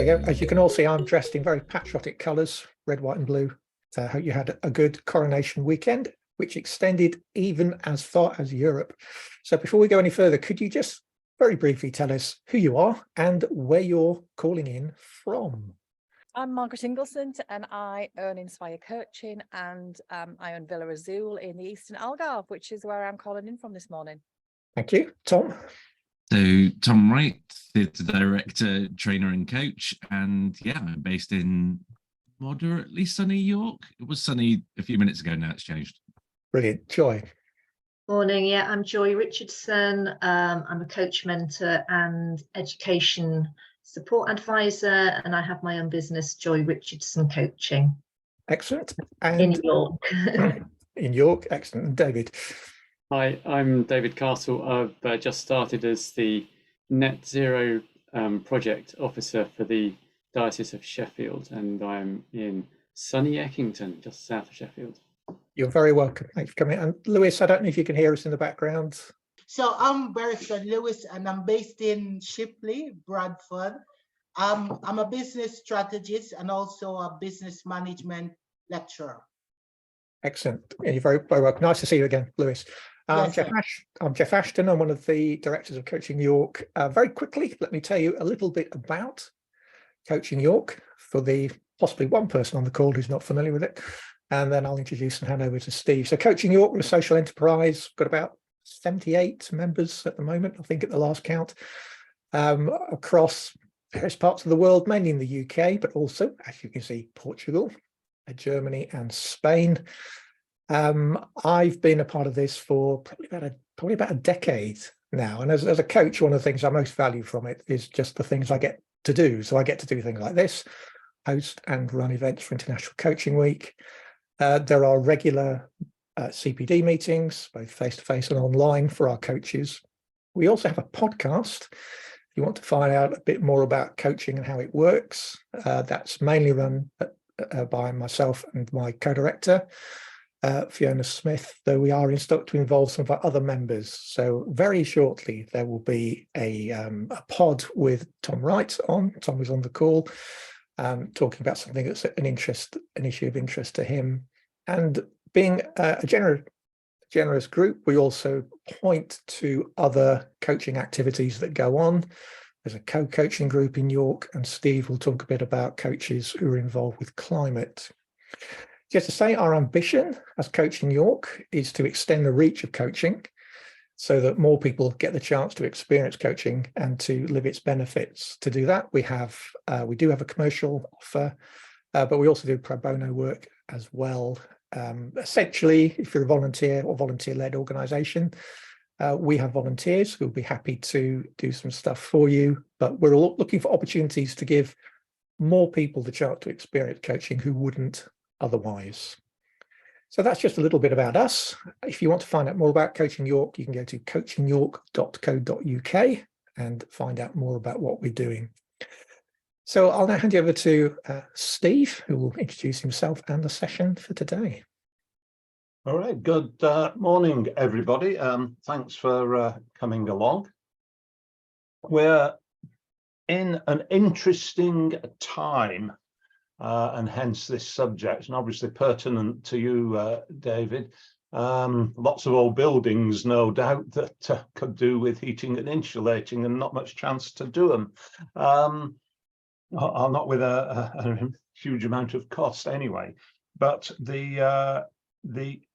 you go. As you can all see, I'm dressed in very patriotic colours, red, white and blue. So I hope you had a good coronation weekend, which extended even as far as Europe. So before we go any further, could you just very briefly tell us who you are and where you're calling in from? I'm Margaret Ingleson and I own Inspire Coaching, and I own Villa Azul in the Eastern Algarve, which is where I'm calling in from this morning. Thank you. Tom? So Tom Wright, theatre director, trainer and coach, and yeah, I'm based in moderately sunny York. It was sunny a few minutes ago, now it's changed. Brilliant. Joy? Morning, yeah, I'm Joy Richardson. I'm a coach, mentor and education support advisor, and I have my own business, Joy Richardson Coaching. Excellent. And in York. In York, excellent. And David? Hi, I'm David Castle. I've just started as the Net Zero project officer for the Diocese of Sheffield, and I'm in sunny Eckington, just south of Sheffield. You're very welcome. Thanks for coming. And Lewis, I don't know if you can hear us in the background. So I'm Barrister Lewis, and I'm based in Shipley, Bradford. I'm a business strategist and also a business management lecturer. Excellent. Yeah, you're very, very welcome. Nice to see you again, Lewis. Yes, I'm Jeff Ashton. I'm one of the directors of Coaching York. Very quickly, let me tell you a little bit about Coaching York for the possibly one person on the call who's not familiar with it. And then I'll introduce and hand over to Steve. So Coaching York, we're a social enterprise, got about 78 members at the moment, I think at the last count, across various parts of the world, mainly in the UK, but also, as you can see, Portugal, Germany and Spain. I've been a part of this for probably about a decade now. And as a coach, one of the things I most value from it is just the things I get to do. So I get to do things like this, host and run events for International Coaching Week. There are regular CPD meetings, both face-to-face and online for our coaches. We also have a podcast. If you want to find out a bit more about coaching and how it works, that's mainly run by myself and my co-director, Fiona Smith, though we are in stock to involve some of our other members. So very shortly, there will be a pod with Tom Wright on. Tom was on the call, talking about something that's an issue of interest to him. And being a generous group, we also point to other coaching activities that go on. There's a co-coaching group in York, and Steve will talk a bit about coaches who are involved with climate. Just to say, our ambition as Coaching York is to extend the reach of coaching so that more people get the chance to experience coaching and to live its benefits. To do that, we do have a commercial offer, but we also do pro bono work as well. Essentially, if you're a volunteer or volunteer-led organisation, we have volunteers who will be happy to do some stuff for you, but we're all looking for opportunities to give more people the chance to experience coaching who wouldn't otherwise. So that's just a little bit about us. If you want to find out more about Coaching York, you can go to coachingyork.co.uk and find out more about what we're doing. So I'll now hand you over to Steve, who will introduce himself and the session for today. All right, good morning, everybody. Thanks for coming along. We're in an interesting time, and hence this subject, and obviously pertinent to you, David. Lots of old buildings, no doubt, that could do with heating and insulating, and not much chance to do them. Not with a huge amount of cost anyway. But the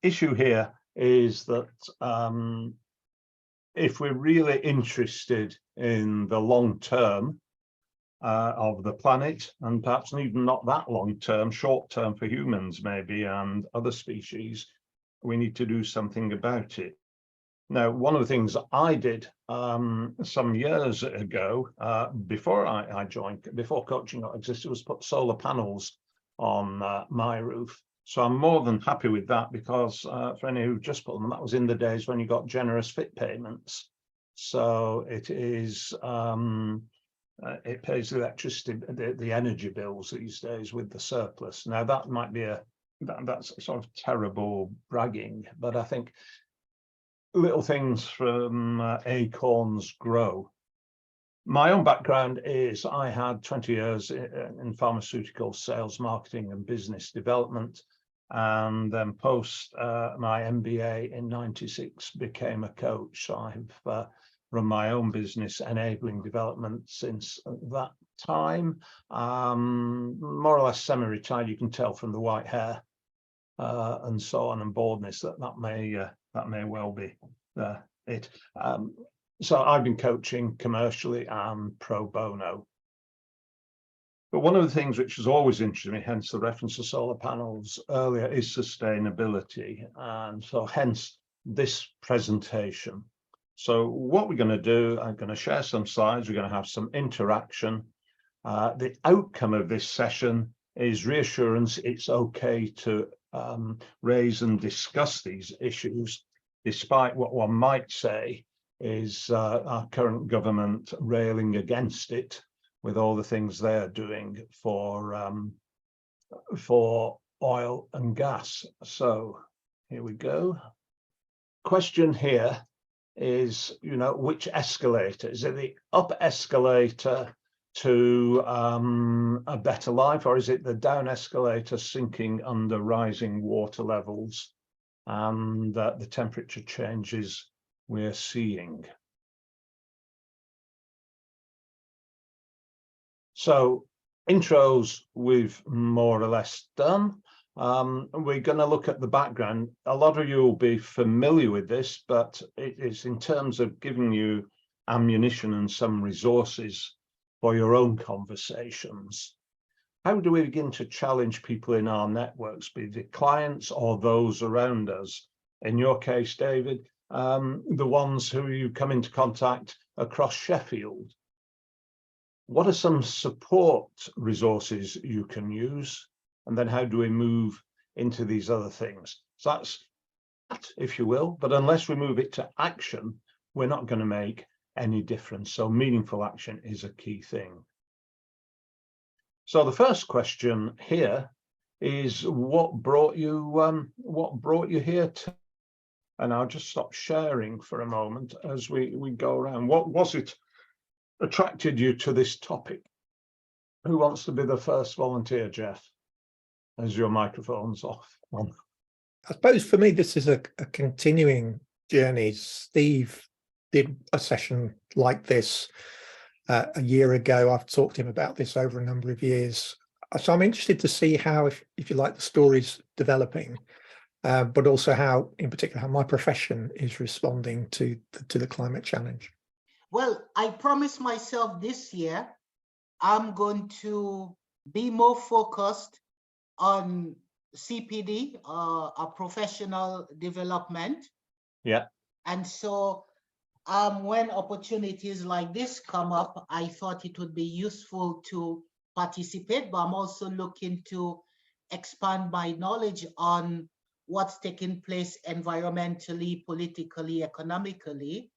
issue here is that if we're really interested in the long term of the planet, and perhaps even not that long term, short term for humans maybe and other species, we need to do something about it. Now, one of the things I did some years ago, before I joined, before Coaching existed, was put solar panels on my roof. So I'm more than happy with that, because for any who just put them, that was in the days when you got generous fit payments. So it is, it pays the electricity, the energy bills these days with the surplus. Now that might be that's sort of terrible bragging, but I think little things from acorns grow. My own background is I had 20 years in pharmaceutical sales, marketing and business development, and then post my MBA in '96 became a coach. So I've run my own business enabling development since that time. More or less semi-retired, you can tell from the white hair and so on, and baldness that may well be it. So I've been coaching commercially and pro bono. But one of the things which has always interested me, hence the reference to solar panels earlier, is sustainability. And so hence this presentation. So what we're going to do, I'm going to share some slides, we're going to have some interaction. The outcome of this session is reassurance it's okay to raise and discuss these issues, despite what one might say is our current government railing against it with all the things they're doing for oil and gas. So here we go. Question here is, which escalator? Is it the up escalator to a better life, or is it the down escalator sinking under rising water levels and the temperature changes we're seeing? So intros we've more or less done. We're going to look at the background. A lot of you will be familiar with this, but it is in terms of giving you ammunition and some resources for your own conversations. How do we begin to challenge people in our networks, be they clients or those around us? In your case, David, the ones who you come into contact across Sheffield. What are some support resources you can use? And then how do we move into these other things? So that's that, if you will, but unless we move it to action, we're not going to make any difference. So meaningful action is a key thing. So the first question here is, what brought you here to? And I'll just stop sharing for a moment as we go around. What was it attracted you to this topic? Who wants to be the first volunteer, Jeff, as your microphone's off? I suppose for me, this is a continuing journey. Steve did a session like this a year ago. I've talked to him about this over a number of years. So I'm interested to see how, if you like, the story's developing, but also how, in particular, how my profession is responding to the climate challenge. Well, I promised myself this year I'm going to be more focused on CPD, a professional development. Yeah. And so when opportunities like this come up, I thought it would be useful to participate, but I'm also looking to expand my knowledge on what's taking place environmentally, politically, economically.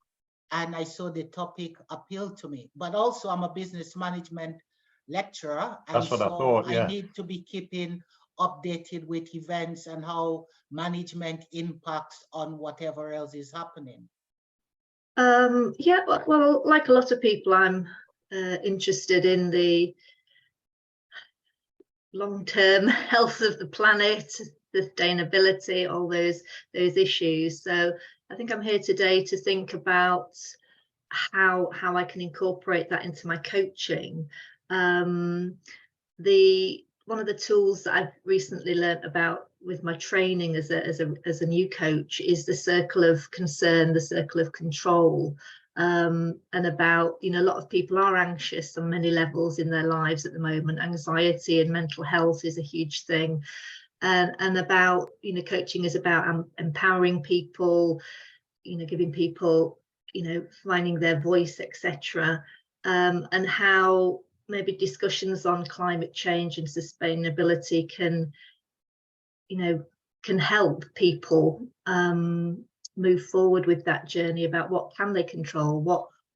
And I saw the topic appeal to me. But also I'm a business management lecturer. That's what I thought, yeah. I need to be keeping updated with events and how management impacts on whatever else is happening. Yeah, well, like a lot of people, I'm interested in the long-term health of the planet, sustainability, all those issues. So I think I'm here today to think about how I can incorporate that into my coaching. One of the tools that I've recently learned about with my training as a new coach is the circle of concern, the circle of control, and about, a lot of people are anxious on many levels in their lives at the moment. Anxiety and mental health is a huge thing, and about, coaching is about empowering people, giving people, finding their voice, etc. And how maybe discussions on climate change and sustainability can help people move forward with that journey about what can they control,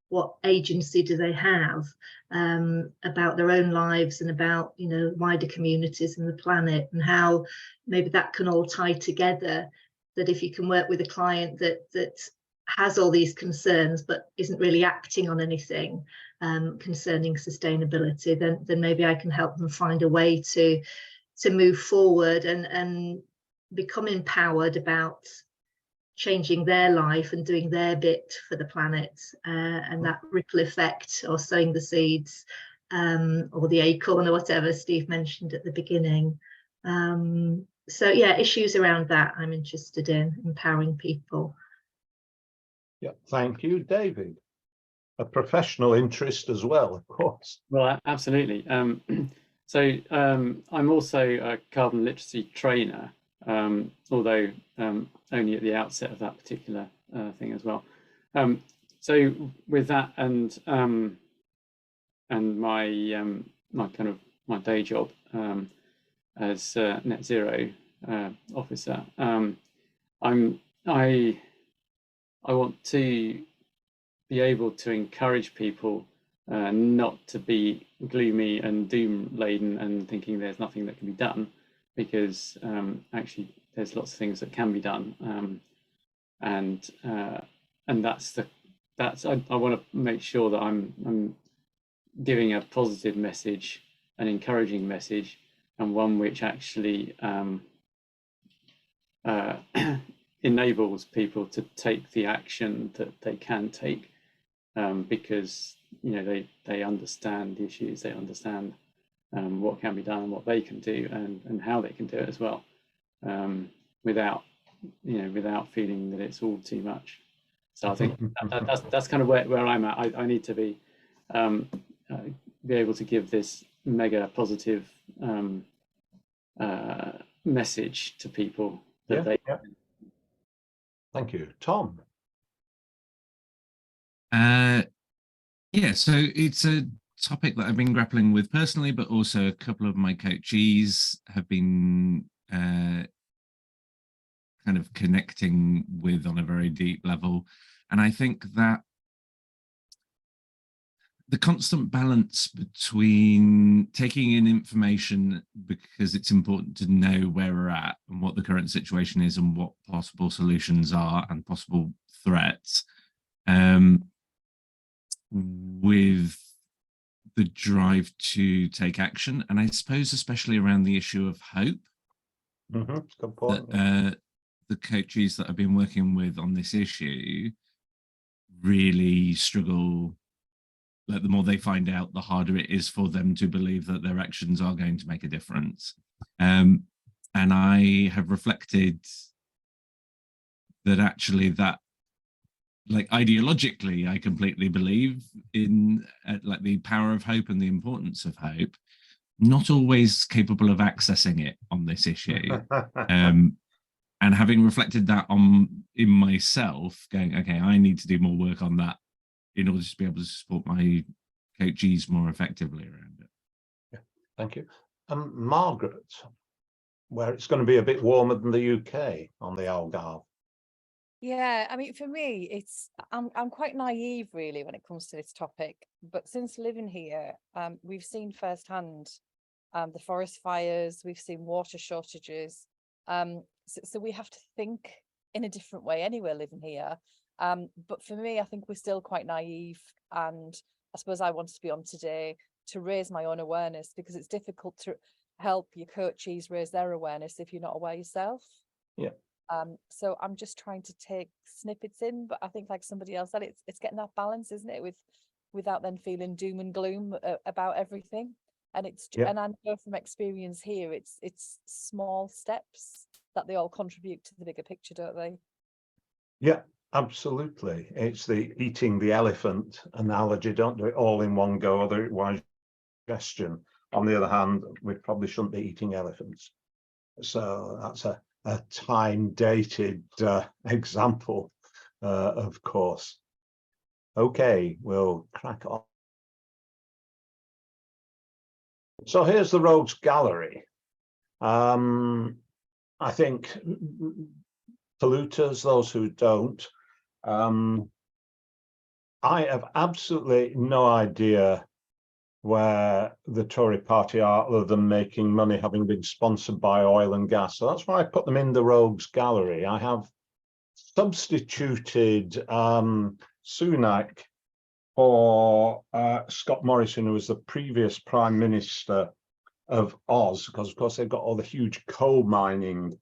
what agency do they have about their own lives and about wider communities and the planet, and how maybe that can all tie together, that if you can work with a client that has all these concerns but isn't really acting on anything concerning sustainability, then maybe I can help them find a way to move forward and become empowered about changing their life and doing their bit for the planet, and that ripple effect, or sowing the seeds, or the acorn, or whatever Steve mentioned at the beginning. So yeah, issues around that I'm interested in, empowering people. Yeah, thank you, David. A professional interest as well, of course. Well, absolutely. So I'm also a carbon literacy trainer, although only at the outset of that particular thing as well. So with that and my my day job as net zero officer, I want to be able to encourage people not to be gloomy and doom laden and thinking there's nothing that can be done, because actually there's lots of things that can be done, and that's I want to make sure that I'm giving a positive message, an encouraging message, and one which actually enables people to take the action that they can take, because they understand the issues, they understand what can be done and what they can do, and how they can do it as well, without feeling that it's all too much. So I think that's kind of where I'm at. I need to be able to give this mega positive message to people that Thank you, Tom. Yeah, so it's a topic that I've been grappling with personally, but also a couple of my coachees have been kind of connecting with on a very deep level. And I think that the constant balance between taking in information because it's important to know where we're at and what the current situation is and what possible solutions are and possible threats, with the drive to take action. And I suppose especially around the issue of hope, Good point. that the coaches that I've been working with on this issue really struggle. Like, the more they find out, the harder it is for them to believe that their actions are going to make a difference. And I have reflected that actually that, like, ideologically, I completely believe in like the power of hope and the importance of hope, not always capable of accessing it on this issue. And having reflected that in myself, going, okay, I need to do more work on that in order to be able to support my coachees more effectively around it. Yeah, thank you. Margaret, where it's going to be a bit warmer than the UK on the Algarve. Yeah, I mean, for me, I'm quite naive really when it comes to this topic. But since living here, we've seen firsthand the forest fires, we've seen water shortages. So we have to think in a different way anyway living here. But for me, I think we're still quite naive, and I suppose I wanted to be on today to raise my own awareness, because it's difficult to help your coachees raise their awareness if you're not aware yourself. Yeah. So I'm just trying to take snippets in, but I think, like somebody else said, it's getting that balance, isn't it, without then feeling doom and gloom about everything. And and I know from experience here, it's small steps that they all contribute to the bigger picture, don't they? Yeah, absolutely. It's the eating the elephant analogy. Don't do it all in one go, otherwise digestion. On the other hand, we probably shouldn't be eating elephants. So that's a time-dated example, of course. Okay, we'll crack on. So here's the Rogues Gallery. I think polluters, those who don't, I have absolutely no idea where the Tory party are, other than making money, having been sponsored by oil and gas. So that's why I put them in the Rogues Gallery. I have substituted Sunak for Scott Morrison, who was the previous Prime Minister of Oz, because of course they've got all the huge coal mining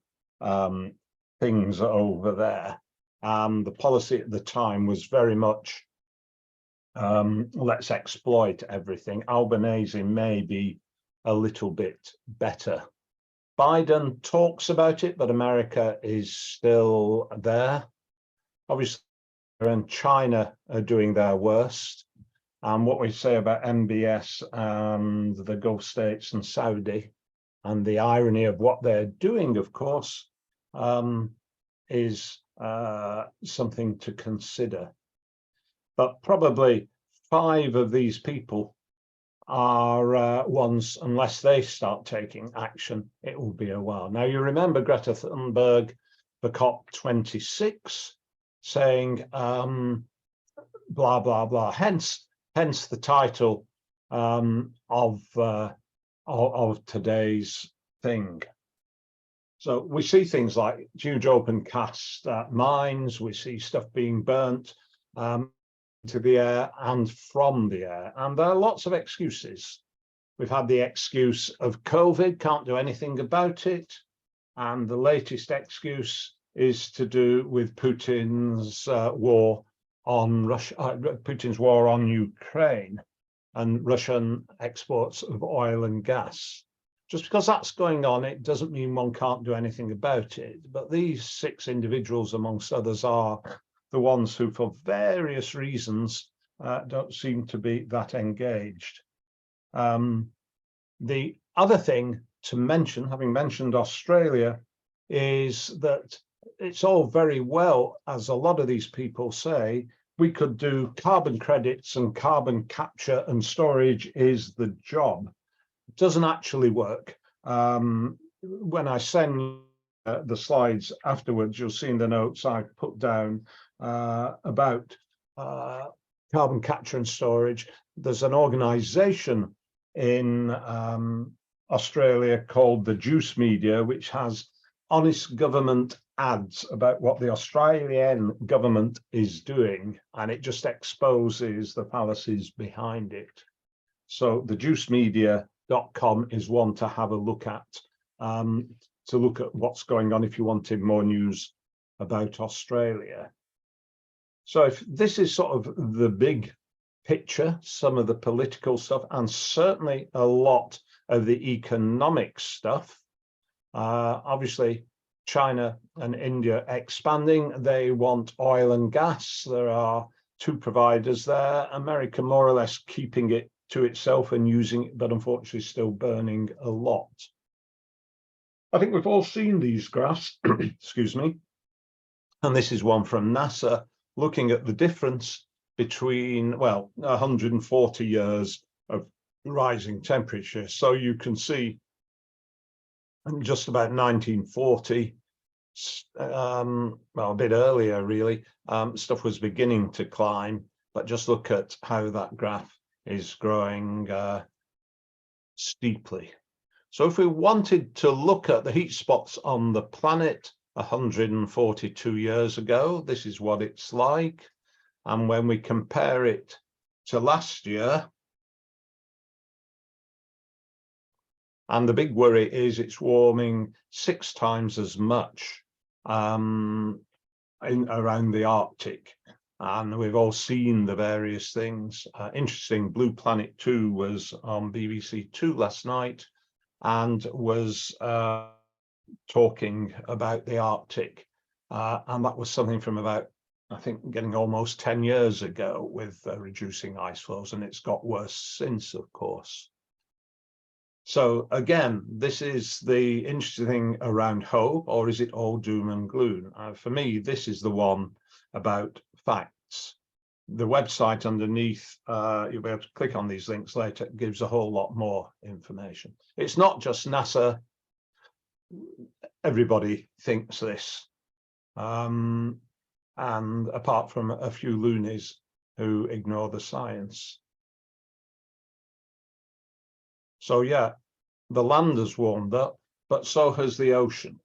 things over there. The policy at the time was very much let's exploit everything. Albanese may be a little bit better. Biden talks about it, but America is still there. Obviously, and China are doing their worst. And what we say about MBS and the Gulf states and Saudi, and the irony of what they're doing, of course, is something to consider. But probably 5 of these people are ones, unless they start taking action, it will be a while. Now, you remember Greta Thunberg, the COP26, saying blah, blah, blah, hence the title of today's thing. So we see things like huge open cast mines, we see stuff being burnt to the air and from the air, and there are lots of excuses. We've had the excuse of COVID, can't do anything about it, and the latest excuse is to do with Putin's war on Russia, Putin's war on Ukraine, and Russian exports of oil and gas. Just because that's going on, it doesn't mean one can't do anything about it. But these 6 individuals, amongst others, are the ones who, for various reasons, don't seem to be that engaged. The other thing to mention, having mentioned Australia, is that it's all very well, as a lot of these people say, we could do carbon credits and carbon capture and storage is the job. It doesn't actually work. When I send the slides afterwards, you'll see in the notes I put down about carbon capture and storage. There's an organization in Australia called the Juice Media, which has honest government ads about what the Australian government is doing, and it just exposes the fallacies behind it. So the juicemedia.com is one to have a look at, to look at what's going on if you wanted more news about Australia. So if this is sort of the big picture, some of the political stuff, and certainly a lot of the economic stuff, obviously China and India expanding, they want oil and gas. There are 2 providers there. America more or less keeping it to itself and using it, but unfortunately still burning a lot. I think we've all seen these graphs, excuse me, and this is one from NASA looking at the difference between, well, 140 years of rising temperature. So you can see just about 1940, well, a bit earlier really, stuff was beginning to climb, but just look at how that graph is growing steeply. So if we wanted to look at the heat spots on the planet 142 years ago, this is what it's like. And when we compare it to last year, and the big worry is it's warming 6 times as much around the Arctic. And we've all seen the various things. Interesting, Blue Planet 2 was on BBC 2 last night and was talking about the Arctic. And that was something from about, I think, getting almost 10 years ago with reducing ice flows, and it's got worse since, of course. So again, this is the interesting thing around hope, or is it all doom and gloom? For me, this is the one about facts. The website underneath, you'll be able to click on these links later, it gives a whole lot more information. It's not just NASA. Everybody thinks this. And apart from a few loonies who ignore the science. So yeah, the land has warmed up, but so has the ocean.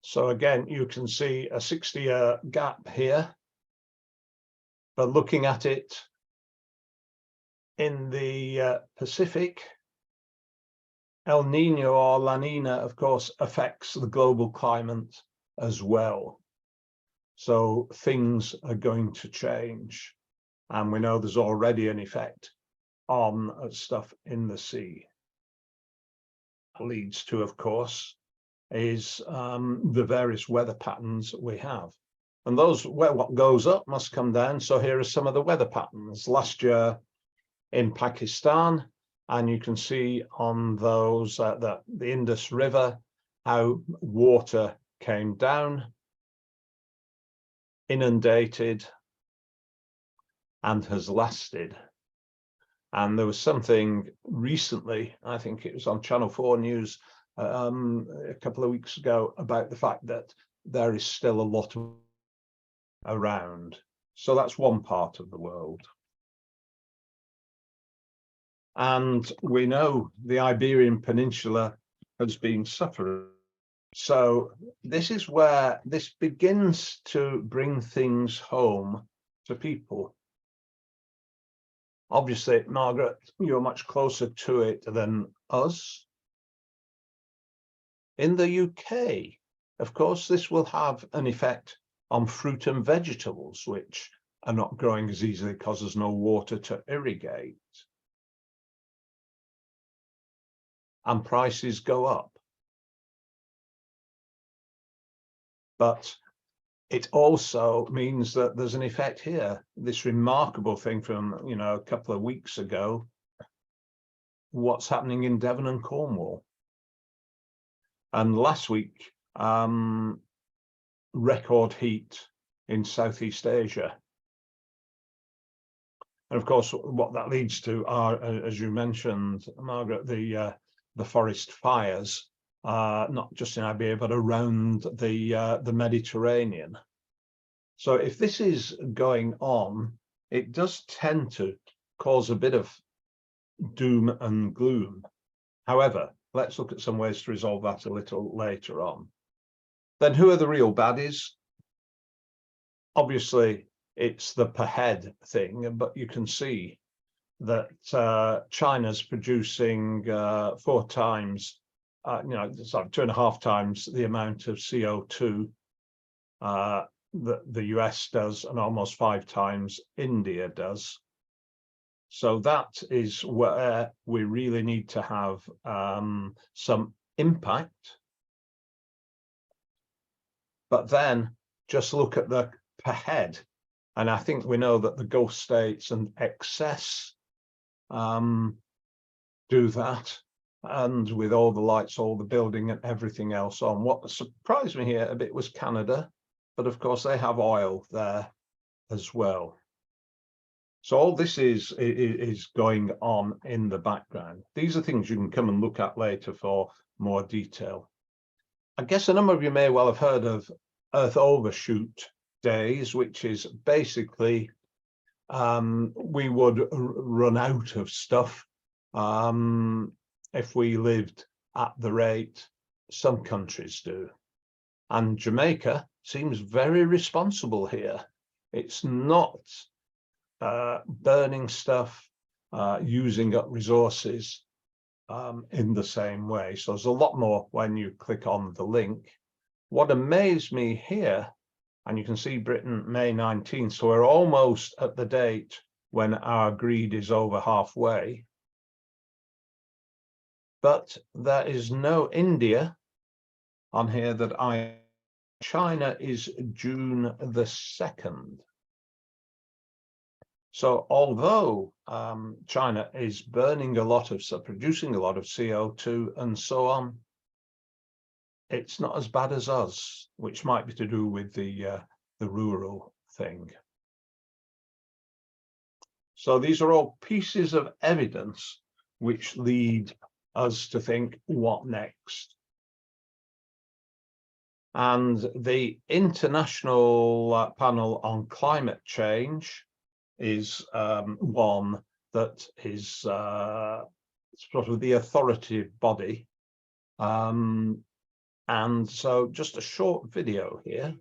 So again, you can see a 60-year gap here, but looking at it in the Pacific, El Nino or La Nina, of course, affects the global climate as well. So things are going to change. And we know there's already an effect on stuff in the sea. Leads to, of course, is the various weather patterns we have. And those, where what goes up must come down. So here are some of the weather patterns last year in Pakistan. And you can see on those, the Indus River, how water came down, inundated, and has lasted. And there was something recently, I think it was on Channel 4 News a couple of weeks ago, about the fact that there is still a lot around. So that's one part of the world. And we know the Iberian Peninsula has been suffering. So this is where this begins to bring things home to people. Obviously, Margaret, you're much closer to it than us. In the UK, of course, this will have an effect on fruit and vegetables, which are not growing as easily because there's no water to irrigate. And prices go up. But it also means that there's an effect here. This remarkable thing from, you know, a couple of weeks ago, what's happening in Devon and Cornwall. And last week, record heat in Southeast Asia. And of course, what that leads to are, as you mentioned, Margaret, the forest fires, not just in Iberia, but around the Mediterranean. So if this is going on, it does tend to cause a bit of doom and gloom. However, let's look at some ways to resolve that a little later on. Then who are the real baddies? Obviously, it's the per head thing, but you can see that China's producing 4 times, it's like 2.5 times the amount of CO2 that the US does, and almost 5 times India does. So that is where we really need to have some impact. But then just look at the per head. And I think we know that the Gulf states and excess do that. And with all the lights, all the building and everything else on. What surprised me here a bit was Canada. But of course, they have oil there as well. So all this is going on in the background. These are things you can come and look at later for more detail. I guess a number of you may well have heard of Earth Overshoot Days, which is basically we would run out of stuff if we lived at the rate some countries do. And Jamaica seems very responsible here. It's not burning stuff, using up resources in the same way. So there's a lot more when you click on the link. What amazed me here, and you can see Britain, May 19th, so we're almost at the date when our greed is over halfway. But there is no India on here that China is June the 2nd. So although China is burning a lot of stuff, producing a lot of CO2 and so on, it's not as bad as us, which might be to do with the rural thing. So these are all pieces of evidence which lead us to think, what next? And the International Panel on Climate Change is one that is sort of the authoritative body. And so just a short video here.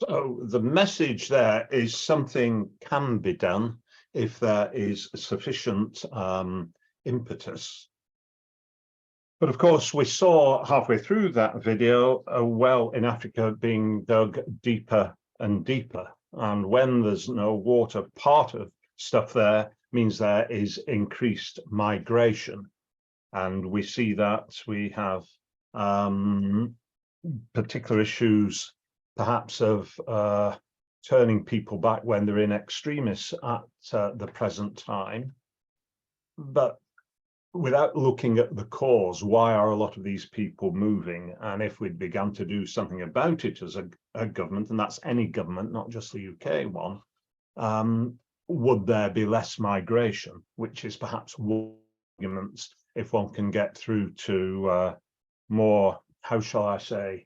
So the message there is something can be done if there is sufficient impetus. But of course, we saw halfway through that video a well in Africa being dug deeper and deeper. And when there's no water, part of stuff there means there is increased migration. And we see that we have particular issues perhaps of turning people back when they're in extremis at the present time. But without looking at the cause, why are a lot of these people moving? And if we'd begun to do something about it as a government, and that's any government, not just the UK one, would there be less migration, which is perhaps one argument if one can get through to more, how shall I say,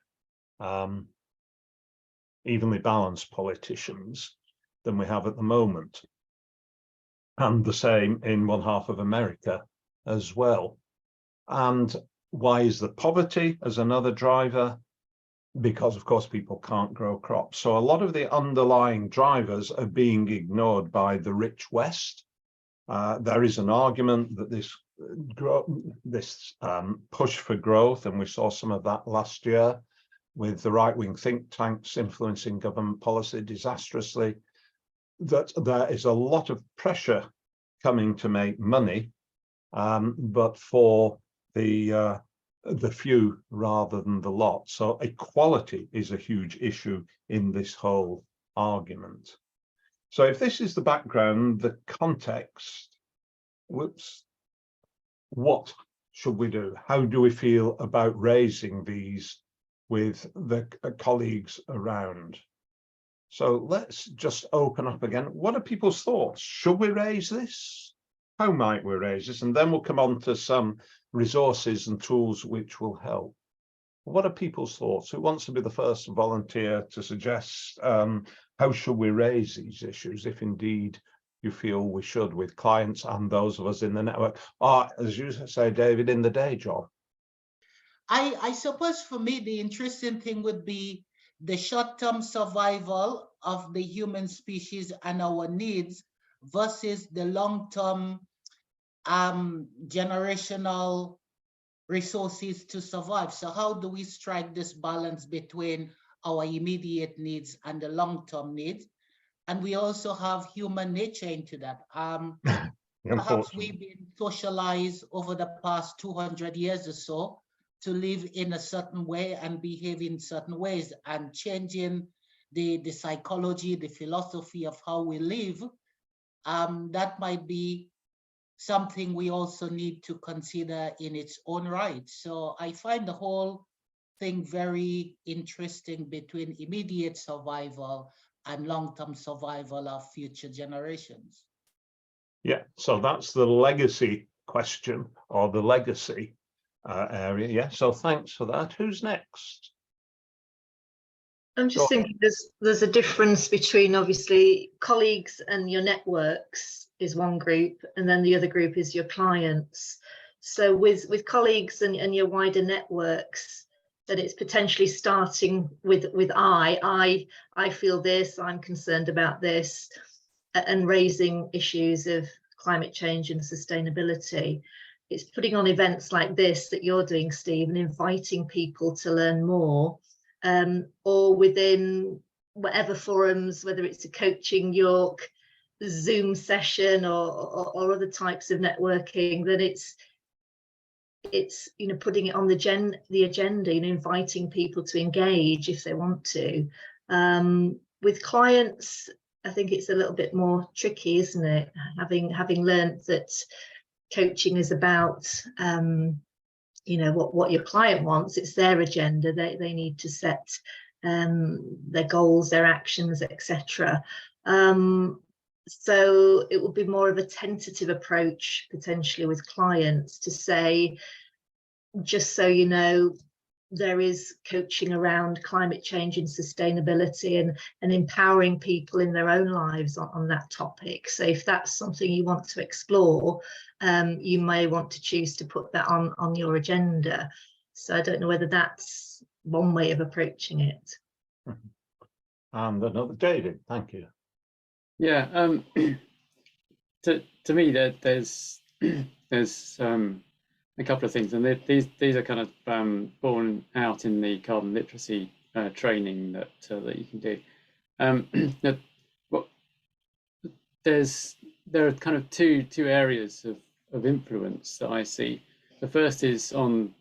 evenly balanced politicians than we have at the moment. And the same in one half of America as well. And why is the poverty as another driver? Because of course people can't grow crops. So a lot of the underlying drivers are being ignored by the rich West. There is an argument that this push for growth, and we saw some of that last year with the right-wing think tanks influencing government policy disastrously, that there is a lot of pressure coming to make money, but for the few rather than the lot. So equality is a huge issue in this whole argument. So if this is the background, the context, what should we do? How do we feel about raising these with the colleagues around? So let's just open up again. What are people's thoughts? Should we raise this? How might we raise this? And then we'll come on to some resources and tools which will help. What are people's thoughts? Who wants to be the first volunteer to suggest how should we raise these issues, if indeed you feel we should, with clients and those of us in the network, or as you say, David, in the day job? I suppose for me, the interesting thing would be the short-term survival of the human species and our needs versus the long-term generational resources to survive. So how do we strike this balance between our immediate needs and the long-term needs? And we also have human nature into that. Perhaps we've been socialized over the past 200 years or so to live in a certain way and behave in certain ways, and changing the psychology, the philosophy of how we live, that might be something we also need to consider in its own right. So I find the whole thing very interesting between immediate survival and long-term survival of future generations. Yeah, so that's the legacy question, or the legacy area. Yeah, so thanks for that. Who's next? I'm just thinking there's a difference between, obviously, colleagues and your networks is one group, and then the other group is your clients. So with colleagues and your wider networks, that it's potentially starting with I feel this, I'm concerned about this, and raising issues of climate change and sustainability. It's putting on events like this that you're doing, Steve, and inviting people to learn more, or within whatever forums, whether it's a Coaching York Zoom session or other types of networking, that it's putting it on the agenda, inviting people to engage if they want to. With clients, I think it's a little bit more tricky, isn't it? Having learned that coaching is about what your client wants, it's their agenda. They need to set their goals, their actions, etc. So it would be more of a tentative approach potentially with clients to say, just so you know, there is coaching around climate change and sustainability and empowering people in their own lives on that topic. So if that's something you want to explore, you may want to choose to put that on your agenda. So I don't know whether that's one way of approaching it. And another, David, thank you. Yeah, to me, there's a couple of things, and these are kind of born out in the carbon literacy training that you can do. There are kind of two areas of influence that I see. The first is on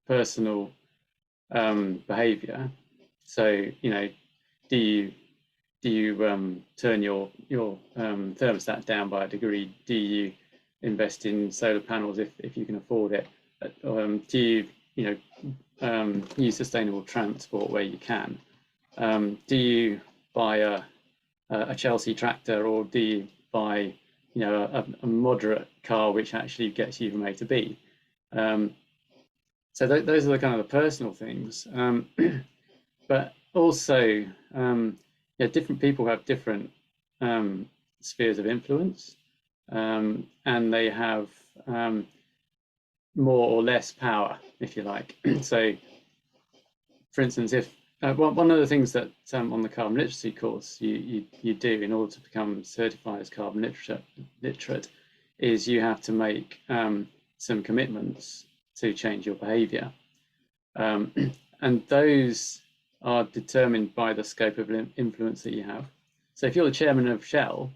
personal behaviour. So do you turn your thermostat down by a degree? Do you invest in solar panels if you can afford it? Do you use sustainable transport where you can? Do you buy a Chelsea tractor, or do you buy a moderate car which actually gets you from A to B? So those are the kind of the personal things, but also different people have different spheres of influence, and they have more or less power, if you like. So, for instance, if one of the things that on the carbon literacy course you do in order to become certified as carbon literate is you have to make some commitments to change your behaviour, and those are determined by the scope of influence that you have. So if you're the chairman of Shell,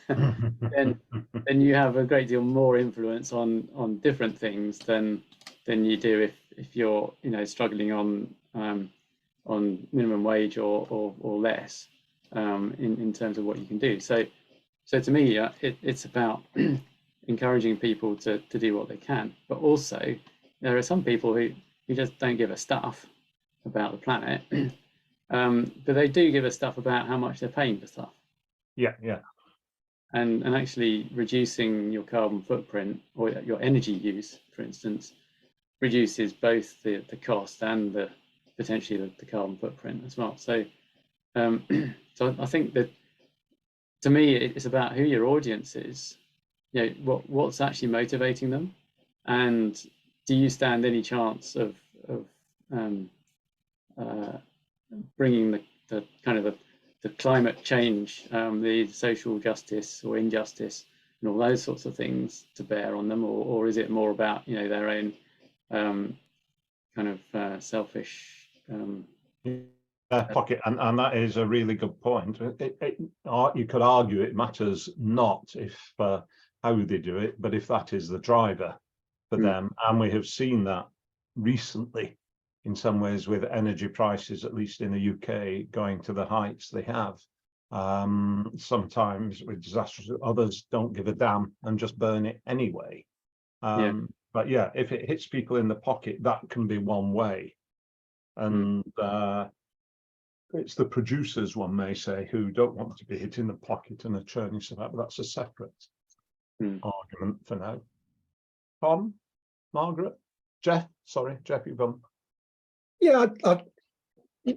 then you have a great deal more influence on different things than you do if you're struggling on minimum wage or less in terms of what you can do. So to me, it's about encouraging people to do what they can. But also, there are some people who just don't give a stuff about the planet, but they do give a stuff about how much they're paying for stuff. Yeah. And actually reducing your carbon footprint or your energy use, for instance, reduces both the cost and potentially the carbon footprint as well. So, so I think that, to me, it's about who your audience is. You know, what's actually motivating them, and do you stand any chance of bringing the kind of the climate change, the social justice or injustice, and all those sorts of things to bear on them, or is it more about, you know, their own kind of selfish pocket? And that is a really good point. You could argue it matters not if how they do it, but if that is the driver for them. And we have seen that recently in some ways with energy prices, at least in the UK, going to the heights they have. Sometimes with disastrous, others don't give a damn and just burn it anyway. But yeah, if it hits people in the pocket, that can be one way. And it's the producers, one may say, who don't want to be hit in the pocket and are churning stuff out, but that's a separate argument for now. Tom, Margaret, Jeff, sorry, Jeff, you've gone. Yeah, I'm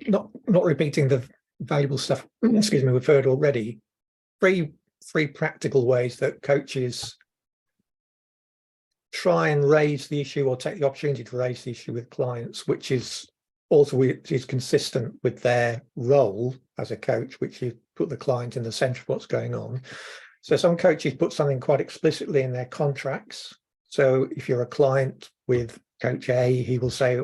not repeating the valuable stuff, excuse me, we've heard already. Three practical ways that coaches try and raise the issue or take the opportunity to raise the issue with clients, which is also consistent with their role as a coach, which is put the client in the center of what's going on. So some coaches put something quite explicitly in their contracts. So if you're a client with Coach A, he will say,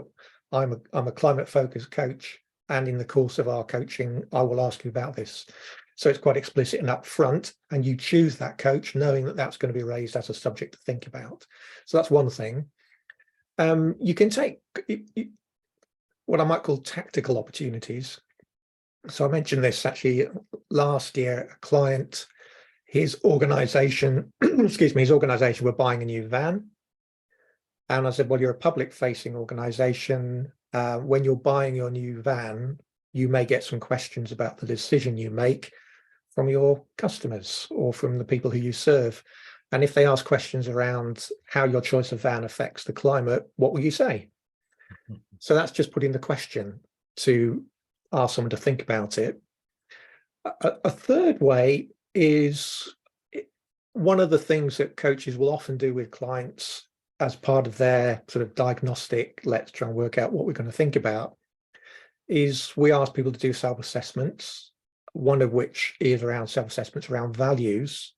I'm a climate focused coach, and in the course of our coaching, I will ask you about this. So it's quite explicit and upfront, and you choose that coach knowing that that's going to be raised as a subject to think about. So that's one thing. You can take what I might call tactical opportunities. So I mentioned this actually last year. A client, his organization, excuse me, his organization were buying a new van. And I said, well, you're a public facing organization. When you're buying your new van, you may get some questions about the decision you make from your customers or from the people who you serve. And if they ask questions around how your choice of van affects the climate, what will you say? So that's just putting the question to ask someone to think about it. A third way is one of the things that coaches will often do with clients as part of their sort of diagnostic, let's try and work out what we're going to think about, is we ask people to do self-assessments, one of which is around self-assessments around values.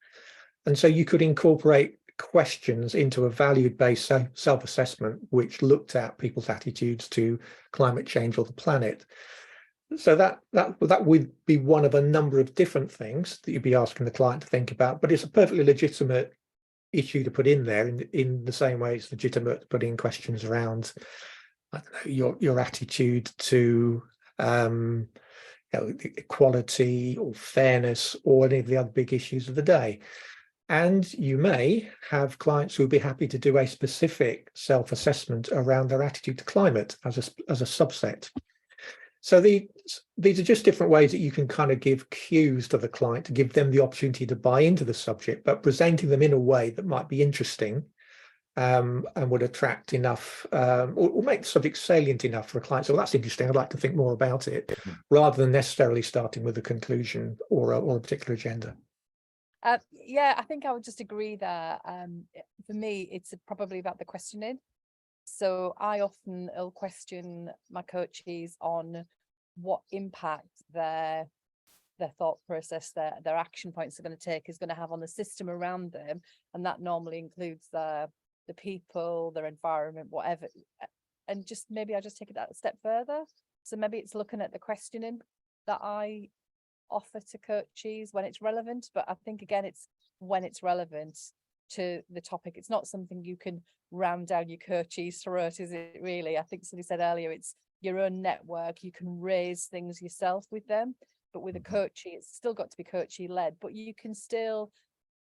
And so you could incorporate questions into a value-based self-assessment which looked at people's attitudes to climate change or the planet. So that would be one of a number of different things that you'd be asking the client to think about, but it's a perfectly legitimate issue to put in there in the same way it's legitimate to put in questions around, I don't know, your attitude to equality or fairness or any of the other big issues of the day. And you may have clients who will be happy to do a specific self-assessment around their attitude to climate as a subset. So these are just different ways that you can kind of give cues to the client to give them the opportunity to buy into the subject, but presenting them in a way that might be interesting and would attract enough or make the subject salient enough for a client. So that's interesting. I'd like to think more about it, rather than necessarily starting with a conclusion or a particular agenda. Yeah, I think I would just agree there. For me, it's probably about the questioning. So I often will question my coaches on what impact their thought process, their action points are going to take is going to have on the system around them, and that normally includes the people, their environment, whatever. And just maybe I just take it that a step further. So maybe it's looking at the questioning that I offer to coaches when it's relevant, but I think again it's when it's relevant to the topic. It's not something you can ram down your coach's throat, is it really? I think somebody said earlier, it's your own network. You can raise things yourself with them, but with a coachee, it's still got to be coachee led, but you can still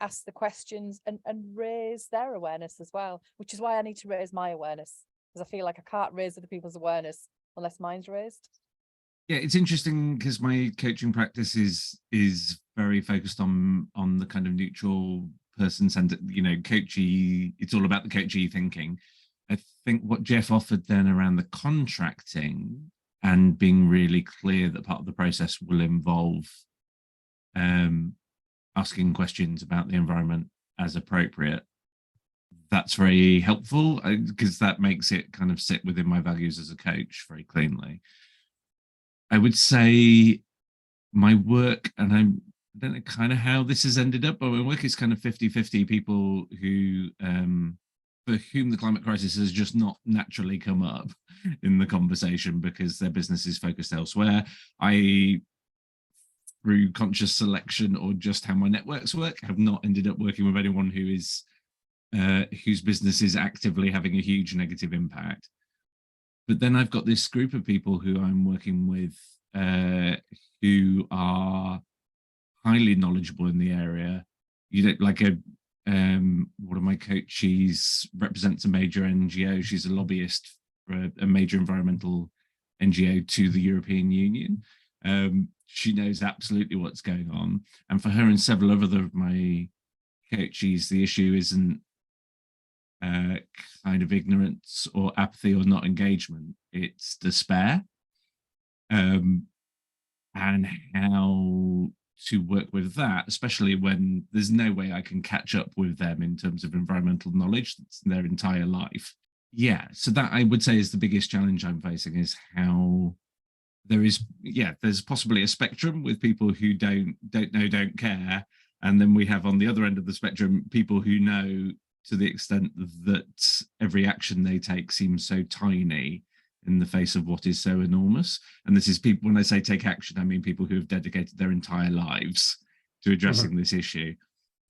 ask the questions and raise their awareness as well, which is why I need to raise my awareness, because I feel like I can't raise other people's awareness unless mine's raised. Yeah, it's interesting because my coaching practice is very focused on the kind of neutral person-centered, coachy. It's all about the coachy thinking. I think what Jeff offered then around the contracting and being really clear that part of the process will involve asking questions about the environment as appropriate. That's very helpful because that makes it kind of sit within my values as a coach very cleanly. I would say my work, and I don't know kind of how this has ended up, but my work is kind of 50-50 people who, for whom the climate crisis has just not naturally come up in the conversation because their business is focused elsewhere. I, through conscious selection or just how my networks work, have not ended up working with anyone who is, whose business is actively having a huge negative impact. But then I've got this group of people who I'm working with who are highly knowledgeable in the area. Like one of my coaches represents a major NGO. She's a lobbyist for a major environmental NGO to the European Union. She knows absolutely what's going on. And for her and several other of my coaches, the issue isn't kind of ignorance or apathy or not engagement, it's despair, and how to work with that, especially when there's no way I can catch up with them in terms of environmental knowledge. That's their entire life. Yeah, so that I would say is the biggest challenge I'm facing, is how there's possibly a spectrum with people who don't know, don't care, and then we have on the other end of the spectrum people who know to the extent that every action they take seems so tiny in the face of what is so enormous. And this is people, when I say take action, I mean people who have dedicated their entire lives to addressing this issue.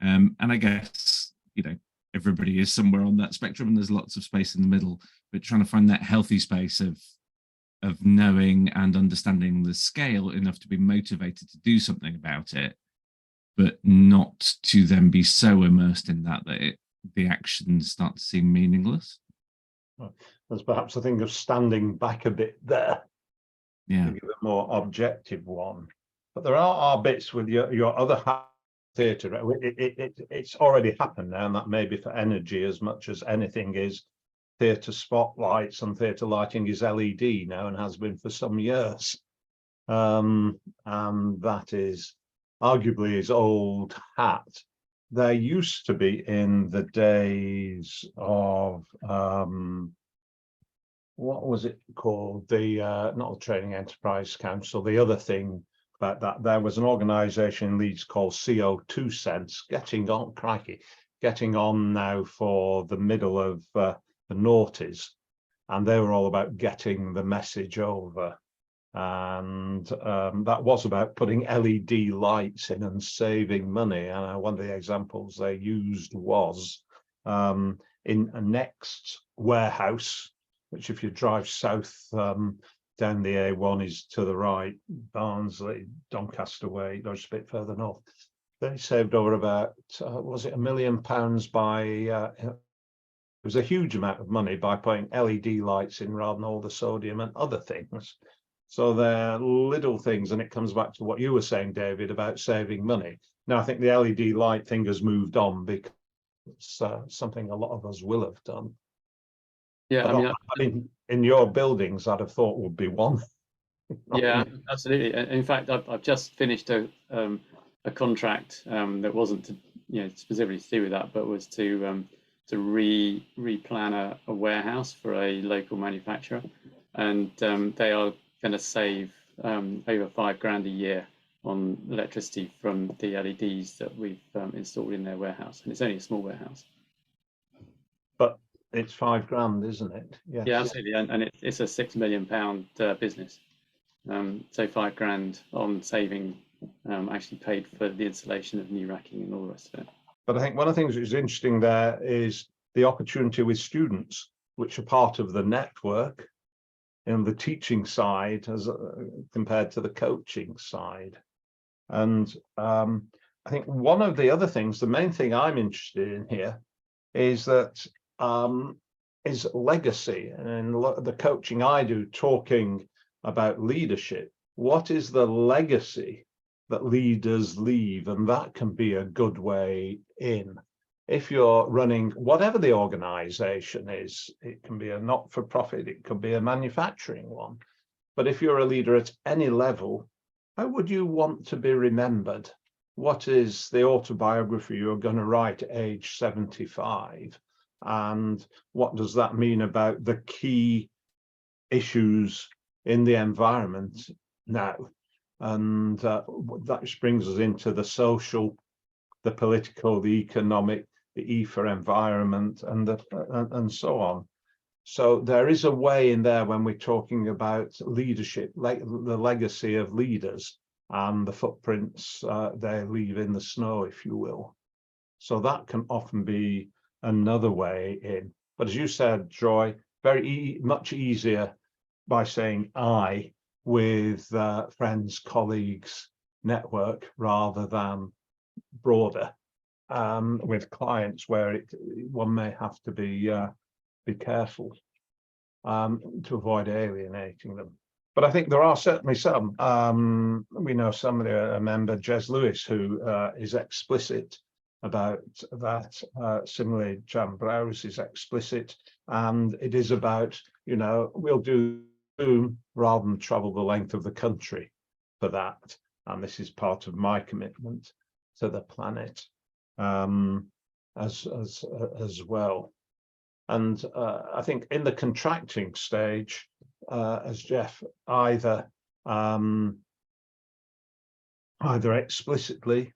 And I guess, everybody is somewhere on that spectrum and there's lots of space in the middle, but trying to find that healthy space of knowing and understanding the scale enough to be motivated to do something about it, but not to then be so immersed in that the actions start to seem meaningless. There's perhaps a thing of standing back a bit there, yeah, to give a more objective one. But there are bits with your other theatre. It's already happened now, and that maybe for energy as much as anything is theatre spotlights, and theatre lighting is LED now and has been for some years. And that is arguably his old hat. There used to be, in the days of what was it called, the not the Training Enterprise Council, the other thing about that, there was an organization in Leeds called CO2 Sense, getting on now for the middle of the noughties, and they were all about getting the message over. And that was about putting LED lights in and saving money. And one of the examples they used was in a Next warehouse, which if you drive south down the A1 is to the right, Barnsley, Doncaster way, or just a bit further north. They saved over about, was it £1 million by, it was a huge amount of money by putting LED lights in rather than all the sodium and other things. So they're little things, and it comes back to what you were saying, David, about saving money. Now, I think the LED light thing has moved on because it's something a lot of us will have done. Yeah, I mean, in your buildings, I'd have thought would be one. Yeah, absolutely. In fact, I've just finished a contract that wasn't specifically to do with that, but was to replan a warehouse for a local manufacturer, and they are going to save over £5,000 a year on electricity from the LEDs that we've installed in their warehouse, and it's only a small warehouse. But it's £5,000, isn't it? Yes. Yeah, absolutely, and it's a £6 million business. So £5,000 on saving actually paid for the installation of new racking and all the rest of it. But I think one of the things which is interesting there is the opportunity with students, which are part of the network in the teaching side as compared to the coaching side. And I think one of the other things, the main thing I'm interested in here, is that is legacy. And in the coaching I do, talking about leadership, what is the legacy that leaders leave? And that can be a good way in. If you're running whatever the organization is, it can be a not-for-profit, it could be a manufacturing one. But if you're a leader at any level, how would you want to be remembered? What is the autobiography you're going to write at age 75? And what does that mean about the key issues in the environment now? And that brings us into the social, the political, the economic, the E for environment, and so on. So there is a way in there when we're talking about leadership, like the legacy of leaders and the footprints they leave in the snow, if you will. So that can often be another way in. But as you said, Joy, much easier by saying I with friends, colleagues, network, rather than broader with clients, where one may have to be careful to avoid alienating them. But I think there are certainly some. We know somebody, a member, Jez Lewis, who is explicit about that. Similarly, Jan Browse is explicit, and it is about, we'll do Zoom rather than travel the length of the country for that. And this is part of my commitment to the planet as well. And I think in the contracting stage, as Jeff, either explicitly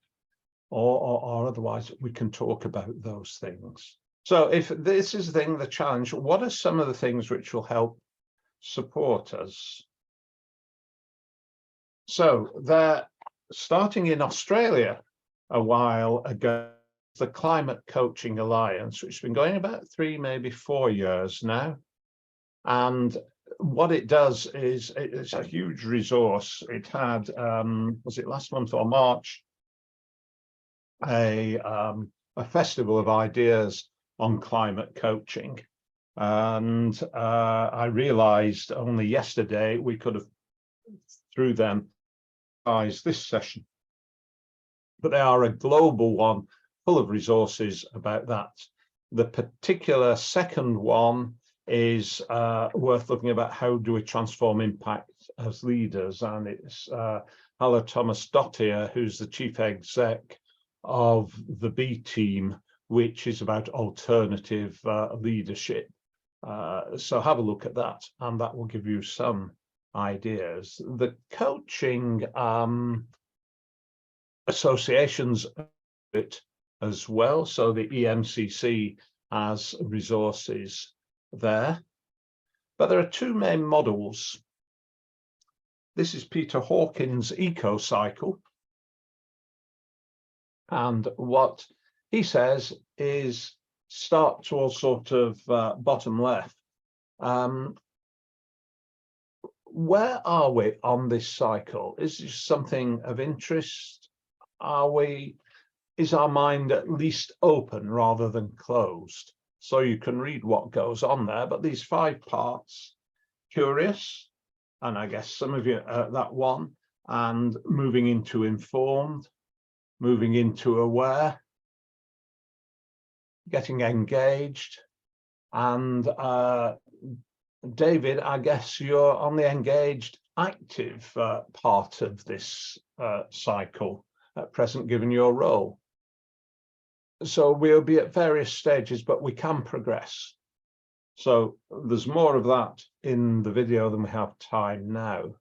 or otherwise, we can talk about those things. So if this is the challenge, what are some of the things which will help support us? So they're starting in Australia a while ago, the Climate Coaching Alliance, which has been going about 3, maybe 4 years now. And what it does is it's a huge resource. It had, was it last month or March, a festival of ideas on climate coaching. And I realized only yesterday we could have, through them, this session. But they are a global one, full of resources about that. The particular second one is worth looking about. How do we transform impact as leaders? And it's Hala Thomas-Dottir, who's the chief exec of the B team, which is about alternative leadership. So have a look at that, and that will give you some ideas. The coaching associations as well. So the EMCC has resources there. But there are 2 main models. This is Peter Hawkins' eco-cycle. And what he says is start towards sort of bottom left. Where are we on this cycle? Is this something of interest? Is our mind at least open rather than closed? So you can read what goes on there, but these 5 parts: curious, and I guess some of you that one, and moving into informed, moving into aware, getting engaged, and David, I guess you're on the engaged, active part of this cycle at present, given your role. So we'll be at various stages, but we can progress. So there's more of that in the video than we have time now.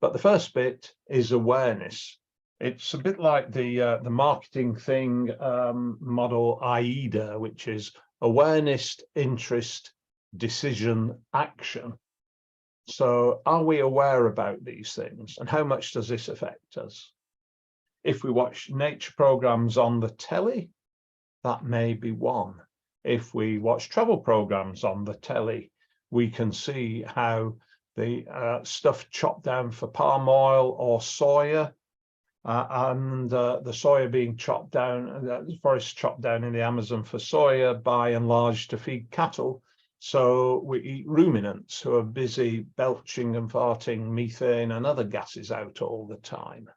But the first bit is awareness. It's a bit like the marketing thing model AIDA, which is awareness, interest, decision, action. So are we aware about these things, and how much does this affect us? If we watch nature programs on the telly, that may be one. If we watch travel programs on the telly, we can see how the stuff chopped down for palm oil or soya and the soya being chopped down, the forests chopped down in the Amazon for soya by and large to feed cattle. So we eat ruminants who are busy belching and farting methane and other gases out all the time.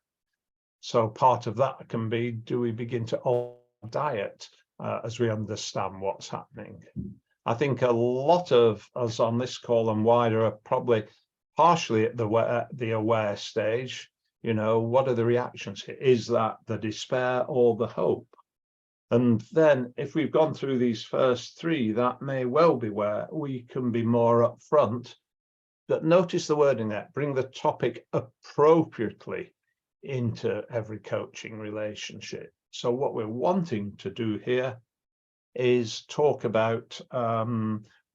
So part of that can be, do we begin to alter our diet as we understand what's happening? I think a lot of us on this call and wider are probably partially at the aware stage. You know, what are the reactions here? Is that the despair or the hope? And then if we've gone through these first three, that may well be where we can be more upfront. But notice the wording there, bring the topic appropriately into every coaching relationship. So what we're wanting to do here is talk about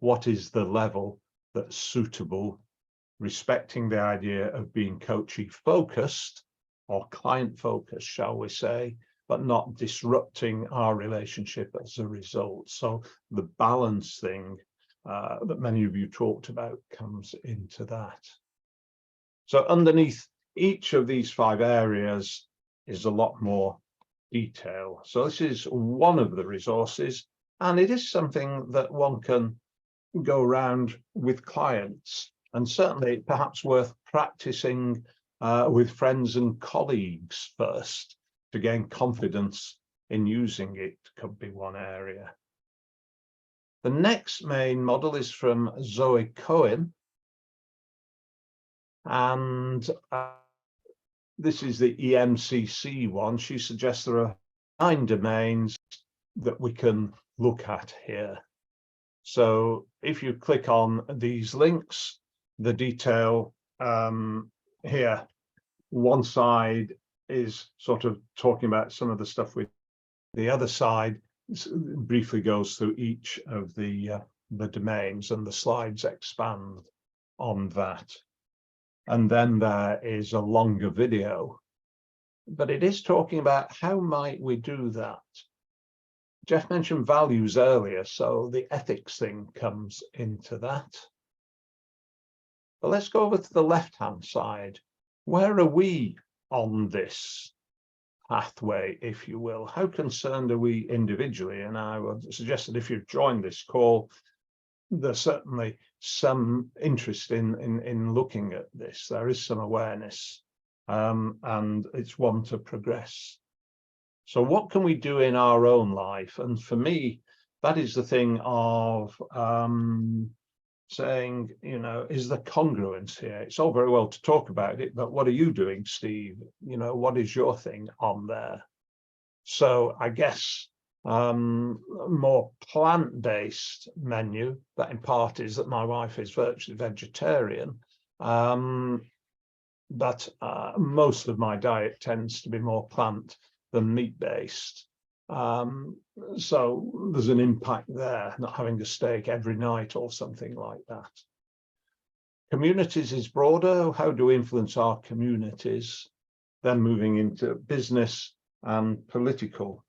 what is the level that's suitable, respecting the idea of being coachee focused or client focused, shall we say, but not disrupting our relationship as a result. So the balance thing that many of you talked about comes into that. So underneath each of these 5 areas is a lot more detail. So this is one of the resources, and it is something that one can go around with clients, and certainly perhaps worth practicing with friends and colleagues first to gain confidence in using it. Could be one area. The next main model is from Zoe Cohen, and this is the EMCC one. She suggests there are 9 domains that we can look at here. So if you click on these links, the detail here, one side is sort of talking about some of the stuff with the other side briefly goes through each of the domains, and the slides expand on that. And then there is a longer video, but it is talking about how might we do that. Jeff mentioned values earlier, so the ethics thing comes into that. But let's go over to the left-hand side. Where are we on this pathway, if you will? How concerned are we individually? And I would suggest that if you've joined this call, there's certainly some interest in looking at this. There is some awareness, and it's one to progress. So what can we do in our own life? And for me, that is the thing of saying, you know, is there congruence here? It's all very well to talk about it, but what are you doing, Steve? You know, what is your thing on there? So I guess more plant-based menu, that in part is that my wife is virtually vegetarian, but most of my diet tends to be more plant than meat-based. So there's an impact there, not having a steak every night or something like that. Communities is broader. How do we influence our communities? Then moving into business and political.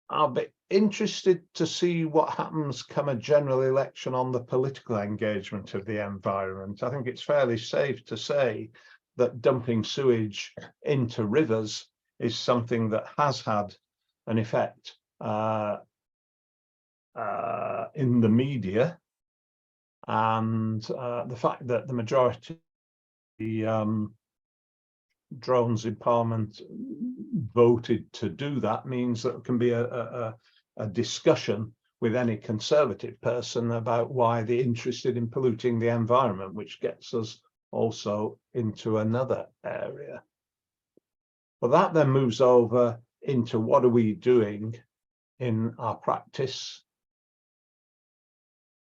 I'll be interested to see what happens come a general election on the political engagement of the environment. I think it's fairly safe to say that dumping sewage into rivers is something that has had an effect in the media, and the fact that the majority of the drones in Parliament voted to do that means that there can be a discussion with any Conservative person about why they're interested in polluting the environment, which gets us also into another area. But that then moves over into what are we doing in our practice?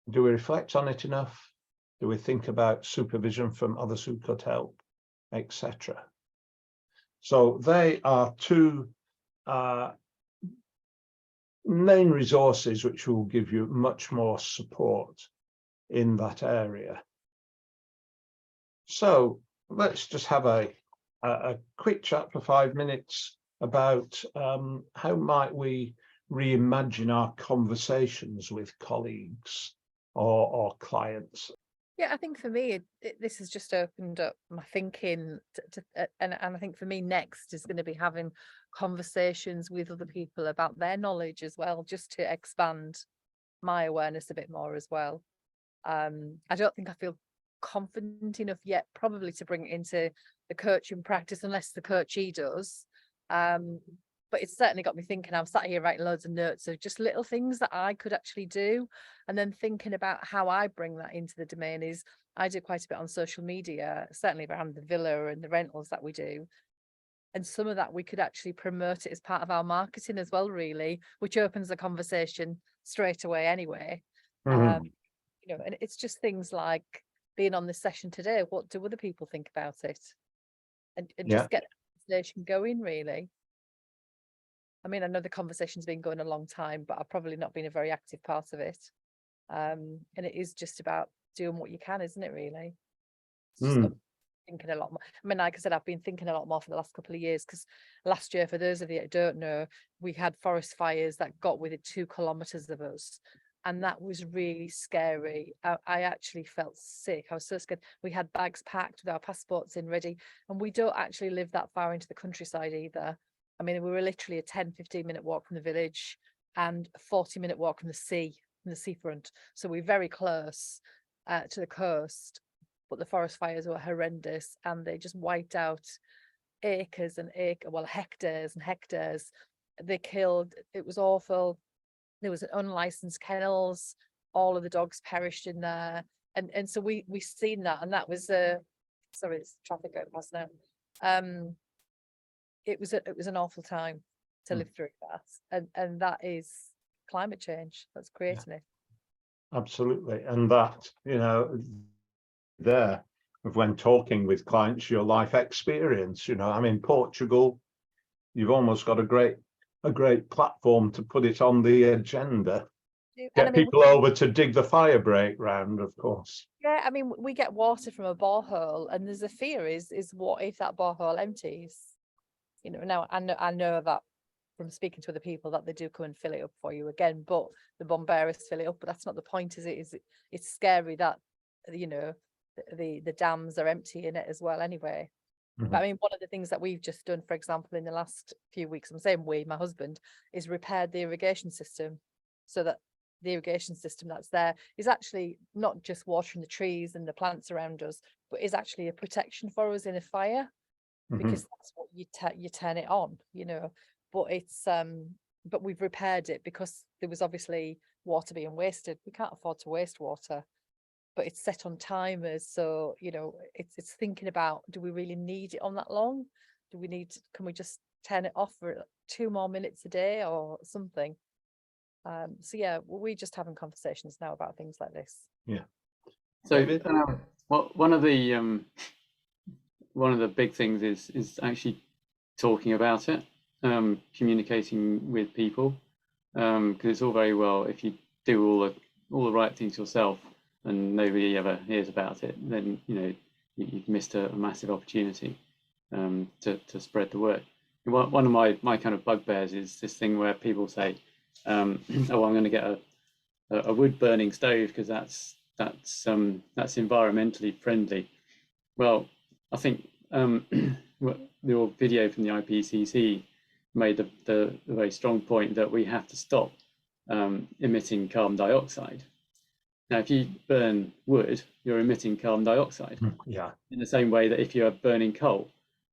Do we reflect on it enough? Do we think about supervision from others who could help, etc.? So they are 2 main resources which will give you much more support in that area. So let's just have a quick chat for 5 minutes about how might we reimagine our conversations with colleagues or clients. Yeah, I think for me, this has just opened up my thinking, and I think for me next is going to be having conversations with other people about their knowledge as well, just to expand my awareness a bit more as well. I don't think I feel confident enough yet, probably, to bring it into the coaching practice, unless the coachee does. But it's certainly got me thinking. I'm sat here writing loads of notes of just little things that I could actually do, and then thinking about how I bring that into the domain. Is I do quite a bit on social media, certainly around the villa and the rentals that we do, and some of that we could actually promote it as part of our marketing as well, really, which opens the conversation straight away anyway. Mhm. You know, and it's just things like being on this session today. What do other people think about it? And Yeah. just get the conversation going, really. I mean, I know the conversation's been going a long time, but I've probably not been a very active part of it. And it is just about doing what you can, isn't it, really? It's just got thinking a lot more. I mean, like I said, I've been thinking a lot more for the last couple of years, because last year, for those of you that don't know, we had forest fires that got within 2 kilometers of us. And that was really scary. I actually felt sick. I was so scared. We had bags packed with our passports in ready, and we don't actually live that far into the countryside either. I mean, we were literally a 10-15 minute walk from the village and a 40-minute walk from the sea, from the seafront. So we're very close to the coast, but the forest fires were horrendous, and they just wiped out acres and hectares and hectares. They killed, it was awful. There was unlicensed kennels, all of the dogs perished in there. And so we seen that, and that was sorry, it's traffic going past now. It was an awful time to live through that, and that is climate change that's creating it. Absolutely. And that, there of when talking with clients, your life experience, I mean, Portugal, you've almost got a great platform to put it on the agenda. Get people over to dig the fire break round, of course. Yeah, I mean, we get water from a borehole, and there's a fear is what if that borehole empties? Now I know that from speaking to other people that they do come and fill it up for you again, but the bomberos fill it up. But that's not the point, is it? It's scary that the dams are emptying it as well anyway. But I mean, one of the things that we've just done, for example, in the last few weeks, I'm saying we, my husband, is repaired the irrigation system, so that the irrigation system that's there is actually not just watering the trees and the plants around us, but is actually a protection for us in a fire, because that's what you turn it on, but it's but we've repaired it because there was obviously water being wasted. We can't afford to waste water, but it's set on timers, so it's thinking about, do we really need it on that long? Can we just turn it off for 2 more minutes a day or something? So yeah, we're just having conversations now about things like this. Yeah. So one of the big things is actually talking about it, communicating with people, because it's all very well if you do all the right things yourself and nobody ever hears about it, then you've missed a massive opportunity to spread the word. One of my kind of bugbears is this thing where people say, oh, I'm going to get a wood burning stove because that's environmentally friendly. Well, I think your video from the IPCC made the very strong point that we have to stop emitting carbon dioxide. Now, if you burn wood, you're emitting carbon dioxide. Yeah. In the same way that if you're burning coal,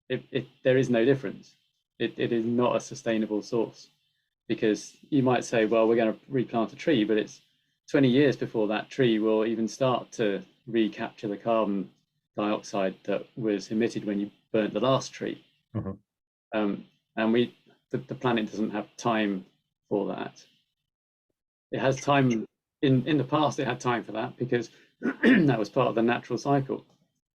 there is no difference. It is not a sustainable source, because you might say, well, we're going to replant a tree, but it's 20 years before that tree will even start to recapture the carbon dioxide that was emitted when you burnt the last tree. And the planet doesn't have time for that. It has time. In the past, it had time for that because that was part of the natural cycle.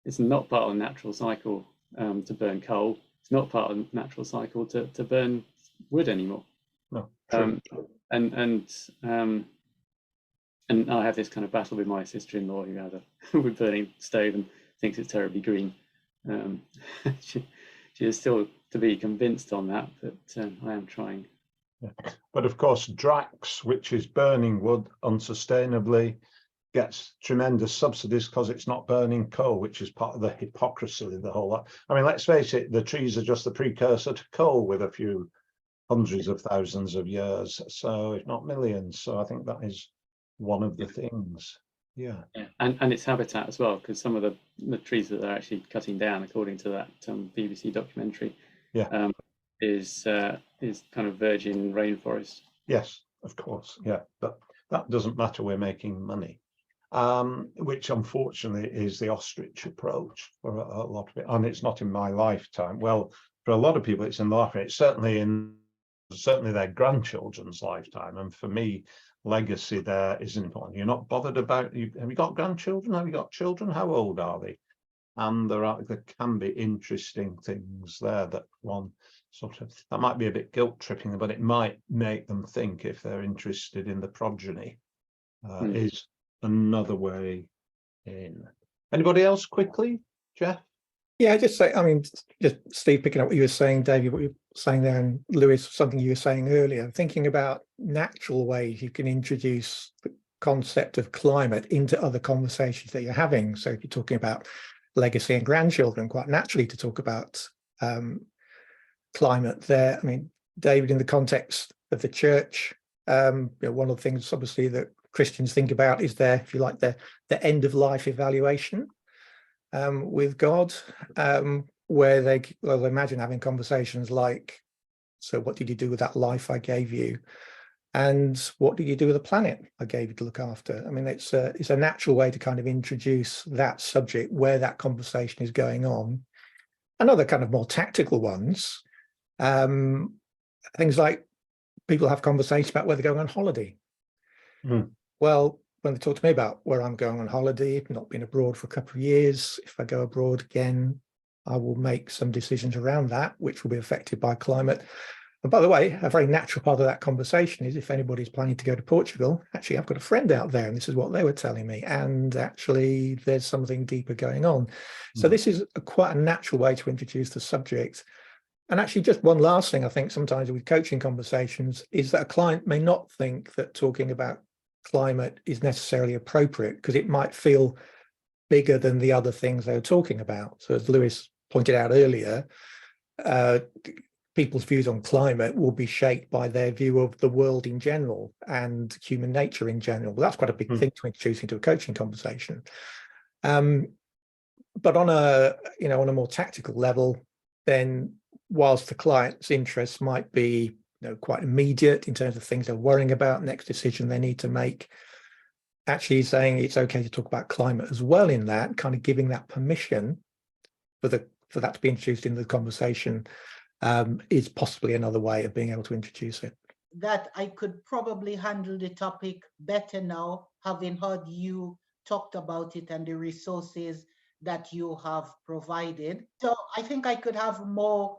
It's not part of the natural cycle to burn coal. It's not part of the natural cycle to burn wood anymore. No. And I have this kind of battle with my sister-in-law, who has a wood burning stove and thinks it's terribly green. She is still to be convinced on that, but I am trying. Yeah. But of course, Drax, which is burning wood unsustainably, gets tremendous subsidies because it's not burning coal, which is part of the hypocrisy of the whole lot. I mean, let's face it, the trees are just the precursor to coal with a few hundreds of thousands of years, so if not millions. So I think that is one of the things. Yeah. And its habitat as well, because some of the trees that they're actually cutting down, according to that BBC documentary, is kind of virgin rainforest. Yes, of course. Yeah, but that doesn't matter. We're making money, which unfortunately is the ostrich approach for a lot of it. And it's not in my lifetime. Well, for a lot of people, it's in the lifetime. It's certainly their grandchildren's lifetime. And for me, legacy there is important. You're not bothered about, have you got grandchildren? Have you got children? How old are they? And there can be interesting things there that one sort of, that might be a bit guilt tripping, but it might make them think, if they're interested in the progeny, is another way in. Anybody else quickly, Jeff? Yeah, just say, I mean, just Steve, picking up what you were saying, David, what you were saying there, and Lewis, something you were saying earlier, thinking about natural ways you can introduce the concept of climate into other conversations that you're having. So if you're talking about legacy and grandchildren, quite naturally to talk about climate there. I mean, David, in the context of the church, one of the things obviously that Christians think about is their, if you like, the end of life evaluation with God, where they imagine having conversations like, so what did you do with that life I gave you? And what did you do with the planet I gave you to look after? I mean, it's a natural way to kind of introduce that subject where that conversation is going on. And other kind of more tactical ones, things like people have conversations about where they're going on holiday. Well, when they talk to me about where I'm going on holiday, I've not been abroad for a couple of years. If I go abroad again, I will make some decisions around that, which will be affected by climate. And by the way, a very natural part of that conversation is if anybody's planning to go to Portugal, actually, I've got a friend out there and this is what they were telling me. And actually, there's something deeper going on. So this is quite a natural way to introduce the subject. And actually, just one last thing, I think sometimes with coaching conversations is that a client may not think that talking about climate is necessarily appropriate because it might feel bigger than the other things they were talking about. So as Lewis pointed out earlier, people's views on climate will be shaped by their view of the world in general and human nature in general. Well, that's quite a big thing to introduce into a coaching conversation. But on a more tactical level, then whilst the client's interests might be quite immediate in terms of things they're worrying about, next decision they need to make, actually saying it's okay to talk about climate as well in that, kind of giving that permission for that to be introduced into the conversation is possibly another way of being able to introduce it. That I could probably handle the topic better now, having heard you talked about it and the resources that you have provided. So I think I could have more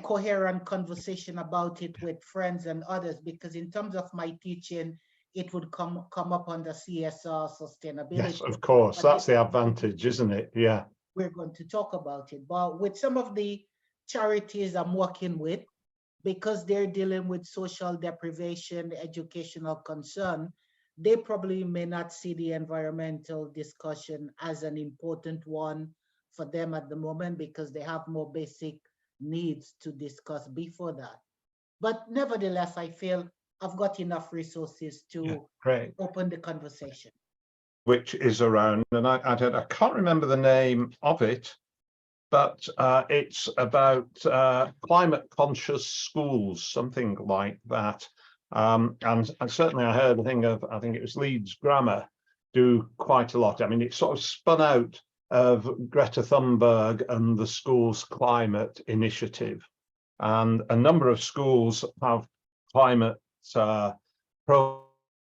coherent conversation about it with friends and others, because in terms of my teaching, it would come up under CSR sustainability. Yes, of course. That's the advantage, isn't it? Yeah. We're going to talk about it. But with some of the charities I'm working with, because they're dealing with social deprivation, educational concern, they probably may not see the environmental discussion as an important one for them at the moment because they have more basic needs to discuss before that. But nevertheless, I feel I've got enough resources to open the conversation. Which is around, and I can't remember the name of it, but it's about climate conscious schools, something like that. And certainly I heard I think it was Leeds Grammar do quite a lot. I mean, it's sort of spun out of Greta Thunberg and the school's climate initiative. And a number of schools have climate programs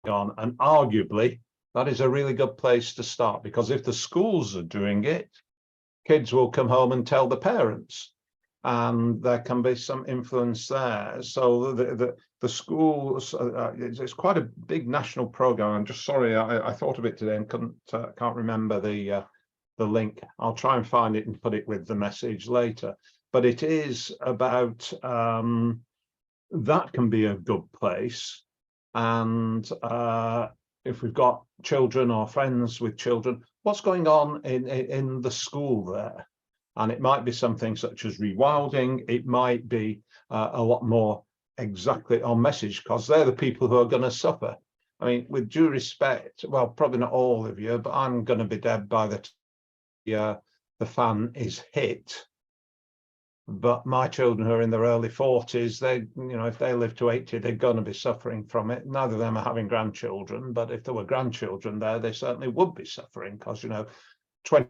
on, and arguably that is a really good place to start, because if the schools are doing it, kids will come home and tell the parents, and there can be some influence there. So the schools, it's quite a big national program. I'm just sorry, I thought of it today and can't remember the link. I'll try and find it and put it with the message later. But it is about that can be a good place, and if we've got children or friends with children, what's going on in the school there? And it might be something such as rewilding. It might be a lot more exactly on message, because they're the people who are going to suffer. I mean, with due respect, well, probably not all of you, but I'm going to be dead by the fan is hit. But my children who are in their early 40s, they, you know, if they live to 80, they're going to be suffering from it. Neither of them are having grandchildren, but if there were grandchildren there, they certainly would be suffering, because, you know, 20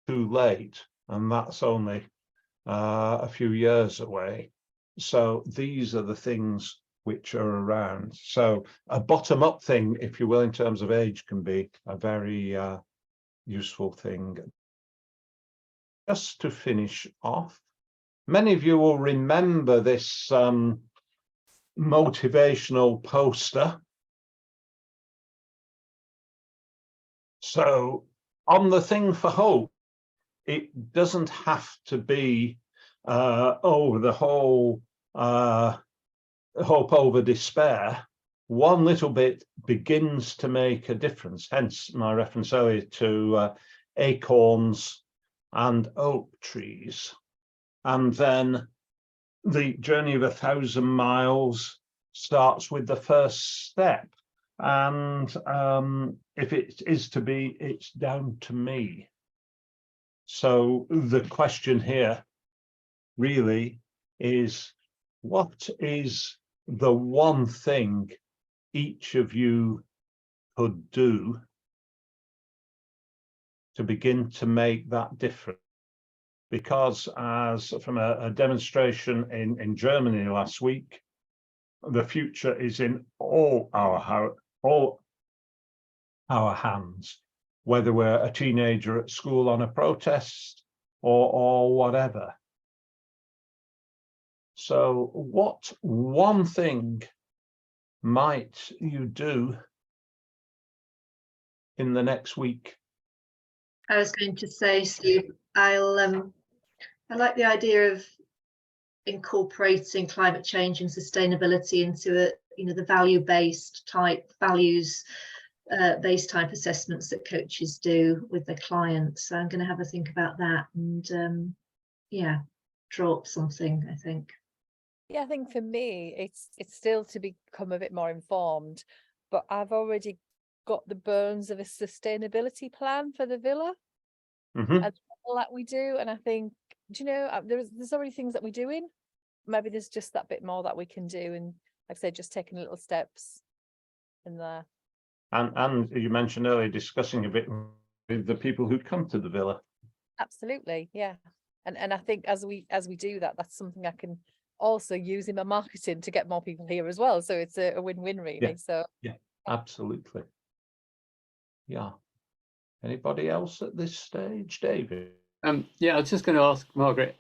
too late, and that's only a few years away. So these are the things which are around. So a bottom-up thing, if you will, in terms of age, can be a very useful thing. Just to finish off, many of you will remember this motivational poster. So on the thing for hope, it doesn't have to be the whole hope over despair. One little bit begins to make a difference, hence my reference earlier to acorns and oak trees. And then the journey of 1,000 miles starts with the first step. And if it is to be, it's down to me. So the question here really is, what is the one thing each of you could do to begin to make that difference? Because as from a demonstration in Germany last week, the future is in all our hands, whether we're a teenager at school on a protest or whatever. So what one thing might you do in the next week? I was going to say, Steve, I like the idea of incorporating climate change and sustainability into a, you know, the value-based type values based type assessments that coaches do with their clients. So I'm going to have a think about that and yeah, draw up something, I think. Yeah, I think for me, it's still to become a bit more informed, but I've already got the bones of a sustainability plan for the villa and all that we do. And I think, do you know, there's already things that we're doing. Maybe there's just that bit more that we can do. And like I said, just taking little steps in there. And you mentioned earlier discussing a bit with the people who come to the villa. Absolutely, yeah. And I think as we do that, that's something I can also use in my marketing to get more people here as well. So it's a win-win really. Yeah. So yeah, absolutely. Yeah. Anybody else at this stage, David? Yeah, I was just going to ask Margaret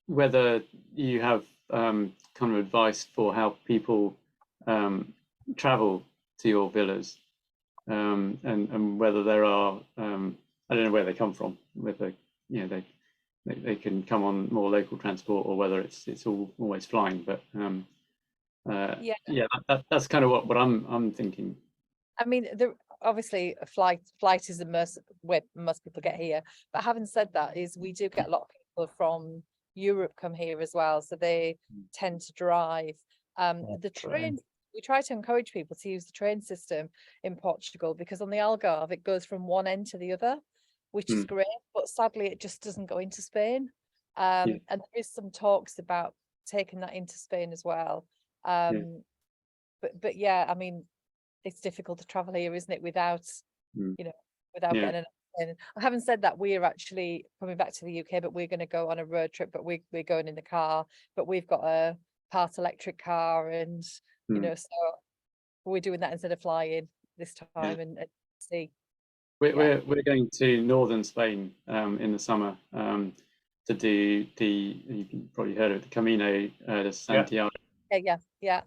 whether you have kind of advice for how people travel to your villas, and whether there are I don't know where they come from, whether, you know, they can come on more local transport or whether it's always flying. But yeah, that's kind of what I'm thinking. I mean, obviously a flight is the where most people get here. But having said that, is we do get a lot of people from Europe come here as well, so they tend to drive. The train, we try to encourage people to use the train system in Portugal, because on the Algarve it goes from one end to the other, which is great, but sadly it just doesn't go into Spain. And there is some talks about taking that into Spain as well. But yeah, I mean, it's difficult to travel here, isn't it, without you know, without getting an. Having said that, we're actually coming back to the UK, but we're going to go on a road trip, but we're going in the car, but we've got a part electric car, and you know, so we're doing that instead of flying this time and see. We're going to northern Spain in the summer to do you've probably heard of it, the Camino de Santiago. Yeah.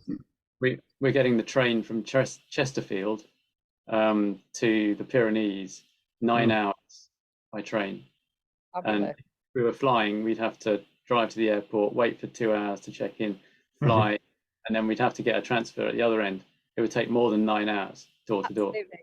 We're getting the train from Chesterfield to the Pyrenees, 9 hours by train. And if we were flying, we'd have to drive to the airport, wait for 2 hours to check in, fly, and then we'd have to get a transfer at the other end. it would take more than 9 hours door to door. Absolutely.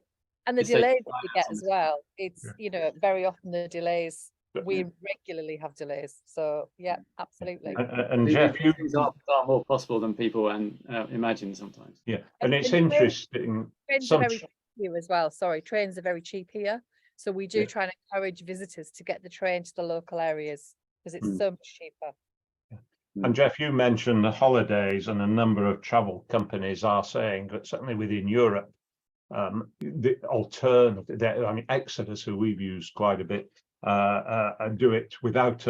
And the It's taken delays that 9 we hours get on as this. well, it's, Yeah. you know, very often the delays, But- we regularly have delays. So yeah, absolutely. And These Jeff, you, things are far more possible than people imagine sometimes. yeah, and it's And trains- interesting. Trains are Some, very cheap here as well. Sorry, trains are very cheap here. So we do Yeah. try and encourage visitors to get the train to the local areas because it's Mm. so much cheaper. and Jeff, you mentioned the holidays, and a number of travel companies are saying that certainly within Europe, the alternative, I mean, Exodus, who we've used quite a bit, do it without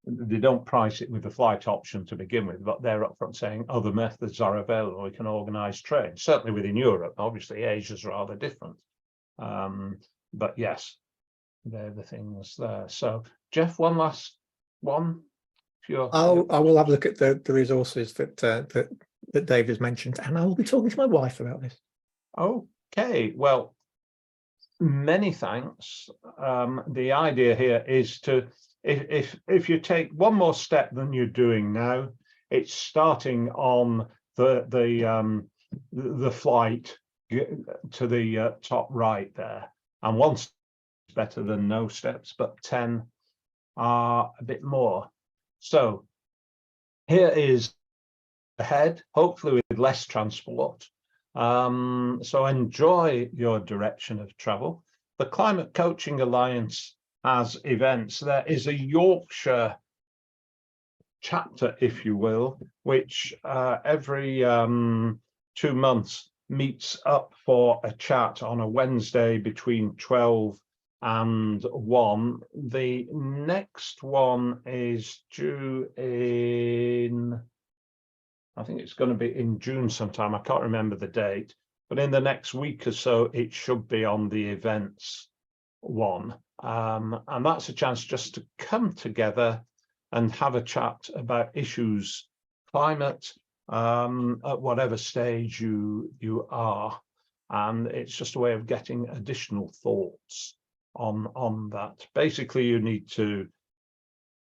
they don't price it with the flight option to begin with, but they're upfront saying other methods are available. We can organise trains, certainly within Europe. Obviously, Asia's rather different. But yes, they're the things there. So, Jeff, one last one. If you're, I will have a look at the resources that Dave has mentioned, and I will be talking to my wife about this. Okay, well, many thanks. The idea here is to, if you take one more step than you're doing now, it's starting on the flight to the top right there, and one step is better than no steps, but 10 are a bit more. So here is ahead, hopefully with less transport. So enjoy your direction of travel. The Climate Coaching Alliance has events. There is a Yorkshire chapter, if you will, which every 2 months meets up for a chat on a Wednesday between 12 and 1. The next one is due in, I think it's going to be in June sometime. I can't remember the date, but in the next week or so, it should be on the events one. And that's a chance just to come together and have a chat about issues, climate, at whatever stage you are. And it's just a way of getting additional thoughts on that. Basically, you need to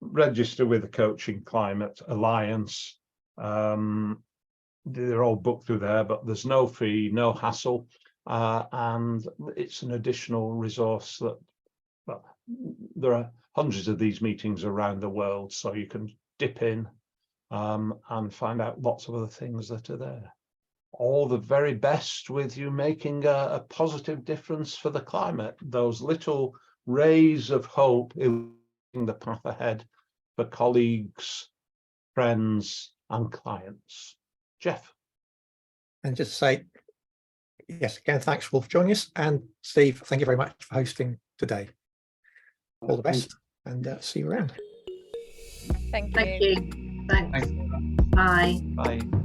register with the Coaching Climate Alliance. They're all booked through there, but there's no fee, no hassle, and it's an additional resource that, well, there are hundreds of these meetings around the world, so you can dip in and find out lots of other things that are there. All the very best with you making a positive difference for the climate, those little rays of hope in the path ahead for colleagues, friends, and clients. Jeff. And just say, yes, again, thanks, Wolf, for joining us. And Steve, thank you very much for hosting today. All the best, and see you around. Thank you. Thank you. Thanks. Bye. Bye.